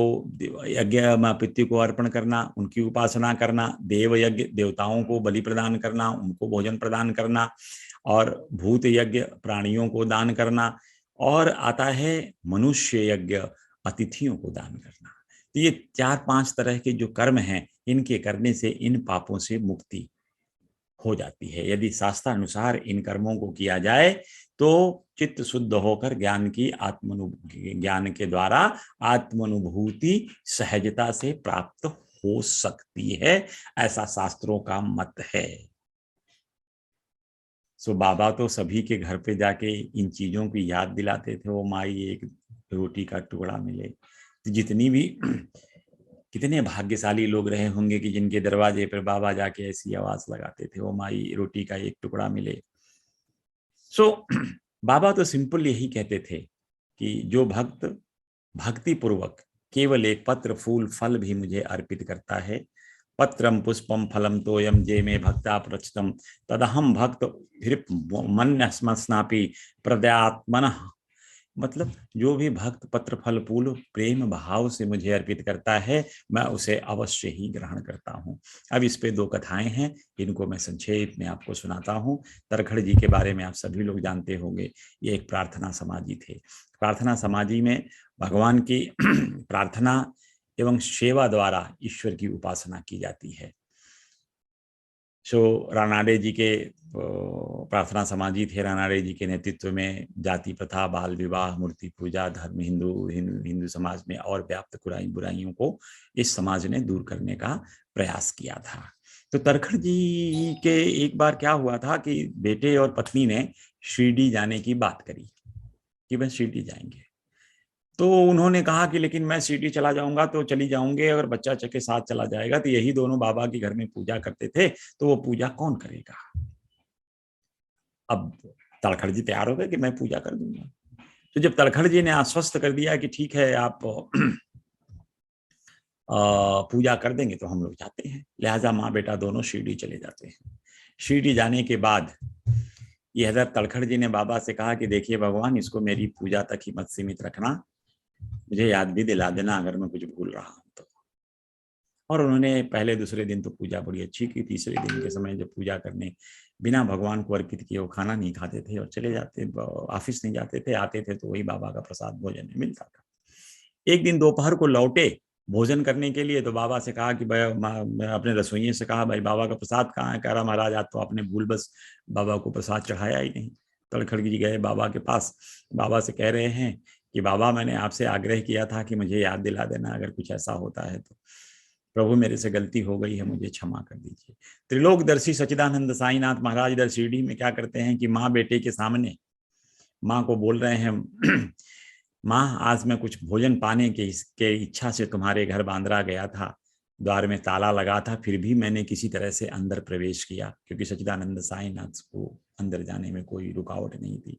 यज्ञ, पितृ को अर्पण करना, उनकी उपासना करना। देव यज्ञ, देवताओं को बलि प्रदान करना, उनको भोजन प्रदान करना। और भूत यज्ञ, प्राणियों को दान करना। और आता है मनुष्य यज्ञ, अतिथियों को दान करना। तो ये 4-5 तरह के जो कर्म हैं, इनके करने से इन पापों से मुक्ति हो जाती है। यदि शास्त्रानुसार इन कर्मों को किया जाए तो चित्त शुद्ध होकर ज्ञान के द्वारा आत्मानुभूति सहजता से प्राप्त हो सकती है, ऐसा शास्त्रों का मत है। सो बाबा तो सभी के घर पे जाके इन चीजों की याद दिलाते थे। वो माई एक रोटी का टुकड़ा मिले, तो जितनी भी कितने भाग्यशाली लोग रहे होंगे कि जिनके दरवाजे पर बाबा जाके ऐसी आवाज लगाते थे, वो माई रोटी का एक टुकड़ा मिले। सो बाबा तो सिंपल यही कहते थे कि जो भक्त भक्ति पूर्वक केवल एक पत्र फूल फल भी मुझे अर्पित करता है, पत्रम पुष्पम फलम तोयम जे में भक्ता प्रचतम तदहम भक्त मन स्मस्नापि प्रदयात्मन। मतलब जो भी भक्त पत्र फल फूल प्रेम भाव से मुझे अर्पित करता है, मैं उसे अवश्य ही ग्रहण करता हूँ। अब इस पे 2 कथाएं हैं, इनको मैं संक्षेप में आपको सुनाता हूँ। तरखड़ जी के बारे में आप सभी लोग जानते होंगे। ये एक प्रार्थना समाजी थे। प्रार्थना समाजी में भगवान की प्रार्थना एवं सेवा द्वारा ईश्वर की उपासना की जाती है। सो रानाडे जी के प्रार्थना समाजी थे। रानाडे जी के नेतृत्व में जाति प्रथा, बाल विवाह, मूर्ति पूजा, धर्म हिंदू समाज में और व्याप्त बुराइयों को इस समाज ने दूर करने का प्रयास किया था। तो तरखड़ जी के एक बार क्या हुआ था कि बेटे और पत्नी ने शिरडी जाने की बात करी कि वह शिरडी जाएंगे। तो उन्होंने कहा कि लेकिन मैं शिरडी चला जाऊंगा तो चली जाऊंगे, अगर बच्चा के साथ चला जाएगा तो यही दोनों बाबा के घर में पूजा करते थे, तो वो पूजा कौन करेगा? अब तलखड़ जी तैयार हो गए कि मैं पूजा कर दूंगा। तो जब तलखड़ जी ने आश्वस्त कर दिया कि ठीक है आप पूजा कर देंगे तो हम लोग जाते हैं, लिहाजा माँ बेटा दोनों शिरडी चले जाते हैं। शिरडी जाने के बाद ये हजरत तलखड़ जी ने बाबा से कहा कि देखिए भगवान, इसको मेरी पूजा तक ही मत सीमित रखना, मुझे याद भी दिला देना अगर मैं कुछ भूल रहा हूं तो। और उन्होंने पहले दूसरे दिन तो पूजा बड़ी अच्छी की। तीसरे दिन के समय जब पूजा करने बिना भगवान को अर्पित किए वो खाना नहीं खाते थे और चले जाते, ऑफिस नहीं जाते थे, आते थे तो वही बाबा का प्रसाद भोजन में मिलता था। एक दिन दोपहर को लौटे भोजन करने के लिए, तो बाबा से कहा कि भाई, अपने रसोइये से कहा भाई बाबा का प्रसाद कहाँ है? कह रहा महाराज आज तो आपने भूल बस बाबा को प्रसाद चढ़ाया ही नहीं। तलखड़ जी गए बाबा के पास, बाबा से कह रहे हैं कि बाबा मैंने आपसे आग्रह किया था कि मुझे याद दिला देना अगर कुछ ऐसा होता है तो, प्रभु मेरे से गलती हो गई है, मुझे क्षमा कर दीजिए। त्रिलोकदर्शी सच्चिदानंद साईनाथ महाराज इधर शिरडी में क्या करते हैं कि माँ बेटे के सामने माँ को बोल रहे हैं माँ आज मैं कुछ भोजन पाने के इच्छा से तुम्हारे घर बांद्रा गया था, द्वार में ताला लगा था, फिर भी मैंने किसी तरह से अंदर प्रवेश किया, क्योंकि सच्चिदानंद साईनाथ को अंदर जाने में कोई रुकावट नहीं थी।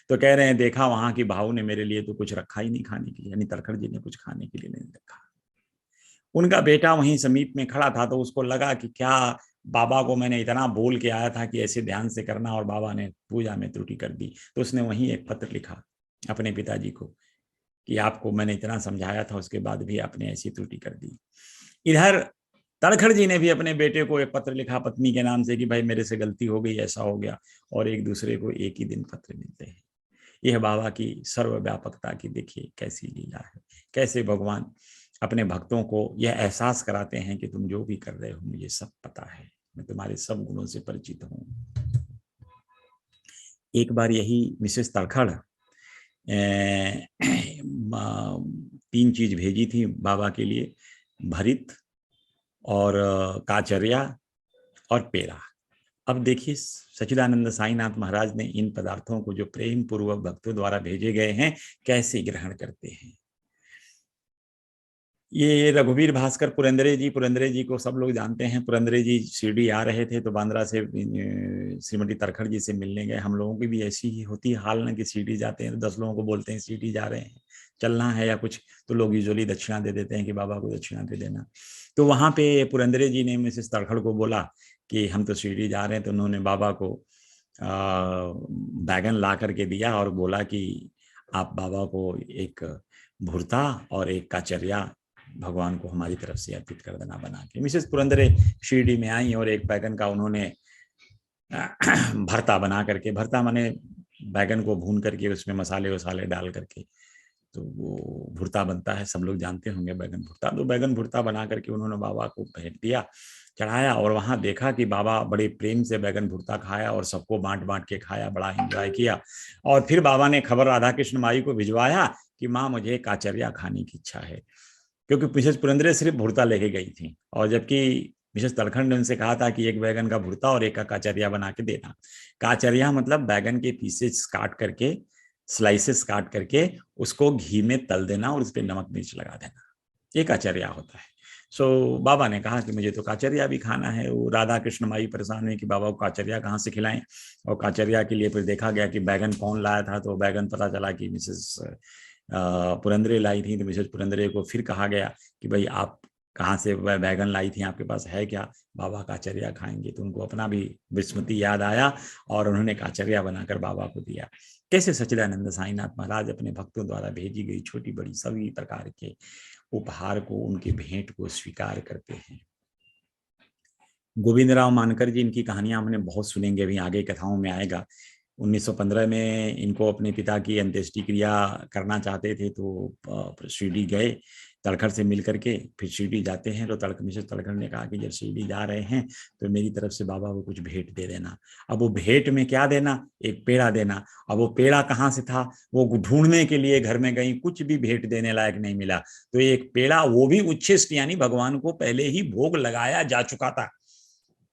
तो कह रहे हैं देखा वहां की भाऊ ने मेरे लिए तो कुछ रखा ही नहीं खाने के लिए, यानी तलखड़ जी ने कुछ खाने के लिए नहीं रखा। उनका बेटा वहीं समीप में खड़ा था, तो उसको लगा कि क्या बाबा को मैंने इतना बोल के आया था कि ऐसे ध्यान से करना, और बाबा ने पूजा में त्रुटि कर दी। तो उसने वहीं एक पत्र लिखा अपने पिताजी को कि आपको मैंने इतना समझाया था, उसके बाद भी आपने ऐसी त्रुटि कर दी। इधर तलखड़ जी ने भी अपने बेटे को एक पत्र लिखा पत्नी के नाम से कि भाई मेरे से गलती हो गई, ऐसा हो गया, और एक दूसरे को एक ही दिन पत्र मिलते हैं। यह बाबा की सर्वव्यापकता की देखिए कैसी लीला है, कैसे भगवान अपने भक्तों को यह एहसास कराते हैं कि तुम जो भी कर रहे हो मुझे सब पता है, मैं तुम्हारे सब गुणों से परिचित हूं। एक बार यही मिसेस तलखड़ 3 चीज भेजी थी बाबा के लिए, भरित और काचरिया और पेड़ा। अब देखिए सच्चिदानंद साईनाथ महाराज ने इन पदार्थों को जो प्रेम पूर्वक भक्तों द्वारा भेजे गए हैं कैसे ग्रहण करते हैं। ये रघुवीर भास्कर पुरंदरे जी को सब लोग जानते हैं। पुरंदरे जी शिरडी आ रहे थे तो बांद्रा से श्रीमती तलखड़ जी से मिलने गए। हम लोगों की भी ऐसी ही होती है हाल ना कि शिरडी जाते हैं तो 10 लोगों को बोलते हैं शिरडी जा रहे हैं, चलना है या कुछ, तो लोग यूजुअली दक्षिणा दे देते हैं कि बाबा को दक्षिणा दे देना। तो वहां पे पुरंदरे जी ने मिसेस तलखड़ को बोला कि हम तो शिरडी जा रहे हैं, तो उन्होंने बाबा को बैगन ला करके दिया और बोला कि आप बाबा को एक भुरता और एक काचरिया भगवान को हमारी तरफ से अर्पित कर देना बना के। मिसेस पुरंदरे शिरडी में आई और एक बैगन का उन्होंने भरता बना करके, भरता माने बैगन को भून करके उसमें मसाले वसाले डाल करके तो वो भुरता बनता है, सब लोग जानते होंगे बैगन भुरता। तो बैगन भुरता बना करके उन्होंने बाबा को भेंट दिया, चढ़ाया, और वहां देखा कि बाबा बड़े प्रेम से बैगन भुरता खाया और सबको बांट बांट के खाया, बड़ा एंजॉय किया। और फिर बाबा ने खबर राधा कृष्ण माई को भिजवाया कि माँ मुझे काचरिया खाने की इच्छा है, क्योंकि मिसेस पुरंदरे सिर्फ भुरता लेके गई थी, और जबकि मिसेस तलखड़ ने उनसे कहा था कि एक बैगन का भुरता और एक का काचरिया बना के देना। काचरिया मतलब बैगन के पीसेस काट करके, स्लाइसेस काट करके उसको घी में तल देना और उस पर नमक मिर्च लगा देना, ये काचरिया होता है। सो बाबा ने कहा कि मुझे तो काचरिया भी खाना है। वो राधा कृष्ण माई परेशान हुई कि बाबा को काचरिया कहाँ से खिलाएं, और काचरिया के लिए फिर देखा गया कि बैगन कौन लाया था, तो बैगन पता चला कि मिसेस पुरंदरे लाई थी। तो मिसेस पुरंदरे को फिर कहा गया कि भाई आप कहाँ से बैगन लाई थी, आपके पास है क्या, बाबा काचरिया खाएंगे। तो उनको अपना भी विस्मृति याद आया और उन्होंने काचरिया बनाकर बाबा को दिया। कैसे सच्चिदानंद साईनाथ महाराज अपने भक्तों द्वारा भेजी गई छोटी बड़ी सभी प्रकार के उपहार को, उनके भेंट को स्वीकार करते हैं। गोविंद राव मानकर जी, इनकी कहानियां हमने बहुत सुनेंगे, अभी आगे कथाओं में आएगा। 1915 में इनको अपने पिता की अंत्येष्टि क्रिया करना चाहते थे, तो शिरडी गए तलखड़ से मिल करके, फिर शिरडी जाते हैं तो मिसेस तलखड़ ने कहा कि जब शिरडी जा रहे हैं तो मेरी तरफ से बाबा को कुछ भेंट दे देना। अब वो भेंट में क्या देना, एक पेड़ा देना। अब वो पेड़ा कहाँ से था, वो ढूंढने के लिए घर में गई, कुछ भी भेंट देने लायक नहीं मिला। तो एक पेड़ा, वो भी उच्छिष्ट, यानी भगवान को पहले ही भोग लगाया जा चुका था।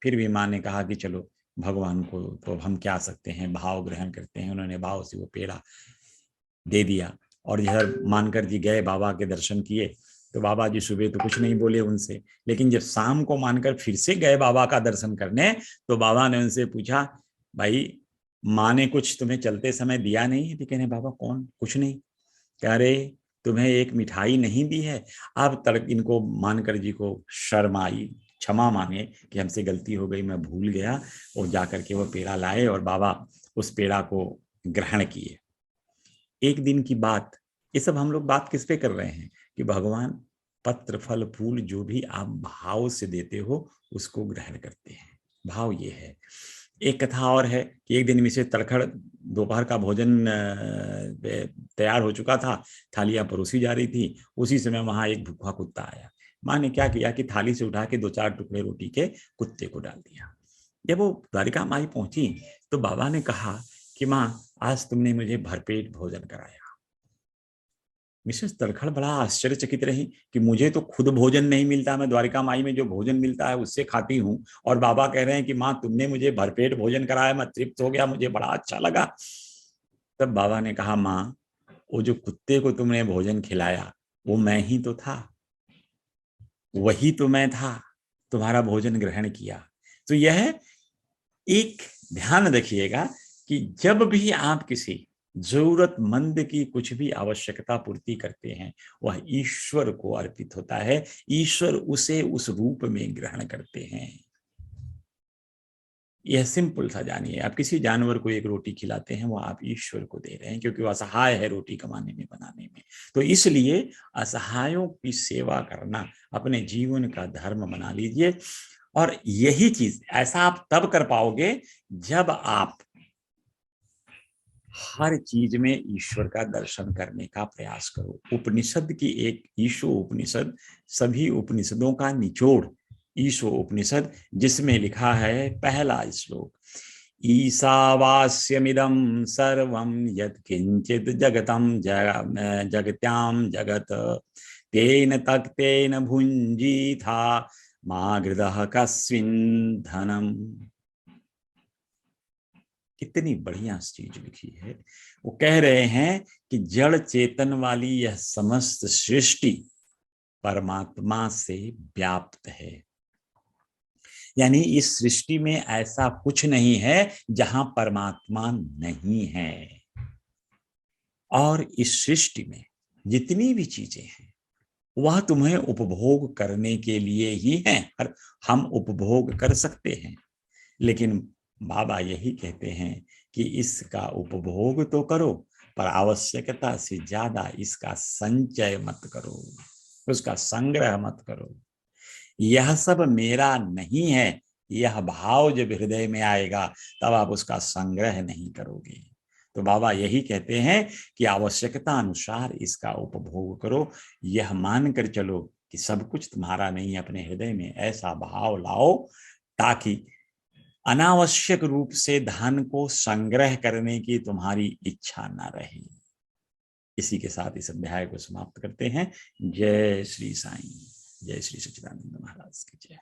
फिर भी माँ ने कहा कि चलो भगवान को तो हम क्या सकते हैं, भाव ग्रहण करते हैं। उन्होंने भाव से वो पेड़ा दे दिया। और इधर मानकर जी गए, बाबा के दर्शन किए। तो बाबा जी सुबह तो कुछ नहीं बोले उनसे, लेकिन जब शाम को मानकर फिर से गए बाबा का दर्शन करने, तो बाबा ने उनसे पूछा, भाई माँ ने कुछ तुम्हें चलते समय दिया नहीं है? तो कहने बाबा कौन, कुछ नहीं। कह रहे तुम्हें एक मिठाई नहीं दी है? अब तड़क इनको मानकर जी को शर्म आई, क्षमा मांगे कि हमसे गलती हो गई, मैं भूल गया। और जाकर के वो पेड़ा लाए और बाबा उस पेड़ा को ग्रहण किए। एक दिन की बात, ये सब हम लोग बात किस पे कर रहे हैं कि भगवान पत्र फल फूल जो भी आप भाव से देते हो उसको ग्रहण करते हैं। भाव ये है। एक कथा और है कि एक दिन मिसेस तलखड़, दोपहर का भोजन तैयार हो चुका था, थालियां परोसी जा रही थी, उसी समय वहां एक भूखा कुत्ता आया। माँ ने क्या किया कि थाली से उठा के 2-4 टुकड़े रोटी के कुत्ते को डाल दिया। जब वो द्वारिका माई पहुंची तो बाबा ने कहा कि माँ आज तुमने मुझे भरपेट भोजन कराया। मिसेस तलखड़ बड़ा आश्चर्यचकित रही कि मुझे तो खुद भोजन नहीं मिलता, मैं द्वारिका माई में जो भोजन मिलता है उससे खाती हूँ, और बाबा कह रहे हैं कि माँ तुमने मुझे भरपेट भोजन कराया, मैं तृप्त हो गया, मुझे बड़ा अच्छा लगा। तब बाबा ने कहा, माँ वो जो कुत्ते को तुमने भोजन खिलाया वो मैं ही तो था, वही तो मैं था, तुम्हारा भोजन ग्रहण किया। तो यह एक ध्यान रखिएगा कि जब भी आप किसी जरूरतमंद की कुछ भी आवश्यकता पूर्ति करते हैं, वह ईश्वर को अर्पित होता है, ईश्वर उसे उस रूप में ग्रहण करते हैं। यह सिंपल सा जानिए, आप किसी जानवर को एक रोटी खिलाते हैं, वो आप ईश्वर को दे रहे हैं, क्योंकि वो असहाय है रोटी कमाने में बनाने में। तो इसलिए असहायों की सेवा करना अपने जीवन का धर्म बना लीजिए। और यही चीज ऐसा आप तब कर पाओगे जब आप हर चीज में ईश्वर का दर्शन करने का प्रयास करो। उपनिषद की एक ईशो उपनिषद, सभी उपनिषदों का निचोड़ ईशो उपनिषद, जिसमें लिखा है पहला श्लोक, ईशावास्यमिदं सर्वं यत्किंचित् जगतं जगत्यां जगत तेन तक्तेन भुञ्जीथा मा गृधः कस्मिन् धनम्। कितनी बढ़िया चीज लिखी है। वो कह रहे हैं कि जड़ चेतन वाली यह समस्त सृष्टि परमात्मा से व्याप्त है, यानी इस सृष्टि में ऐसा कुछ नहीं है जहां परमात्मा नहीं है। और इस सृष्टि में जितनी भी चीजें हैं वह तुम्हें उपभोग करने के लिए ही हैं। और हम उपभोग कर सकते हैं, लेकिन बाबा यही कहते हैं कि इसका उपभोग तो करो, पर आवश्यकता से ज्यादा इसका संचय मत करो, उसका संग्रह मत करो। यह सब मेरा नहीं है, यह भाव जब हृदय में आएगा तब आप उसका संग्रह नहीं करोगे। तो बाबा यही कहते हैं कि आवश्यकता अनुसार इसका उपभोग करो, यह मानकर चलो कि सब कुछ तुम्हारा नहीं है। अपने हृदय में ऐसा भाव लाओ ताकि अनावश्यक रूप से धन को संग्रह करने की तुम्हारी इच्छा न रहे। इसी के साथ इस अध्याय को समाप्त करते हैं। जय श्री साईं, जय श्री सच्चिदानंद महाराज की जय।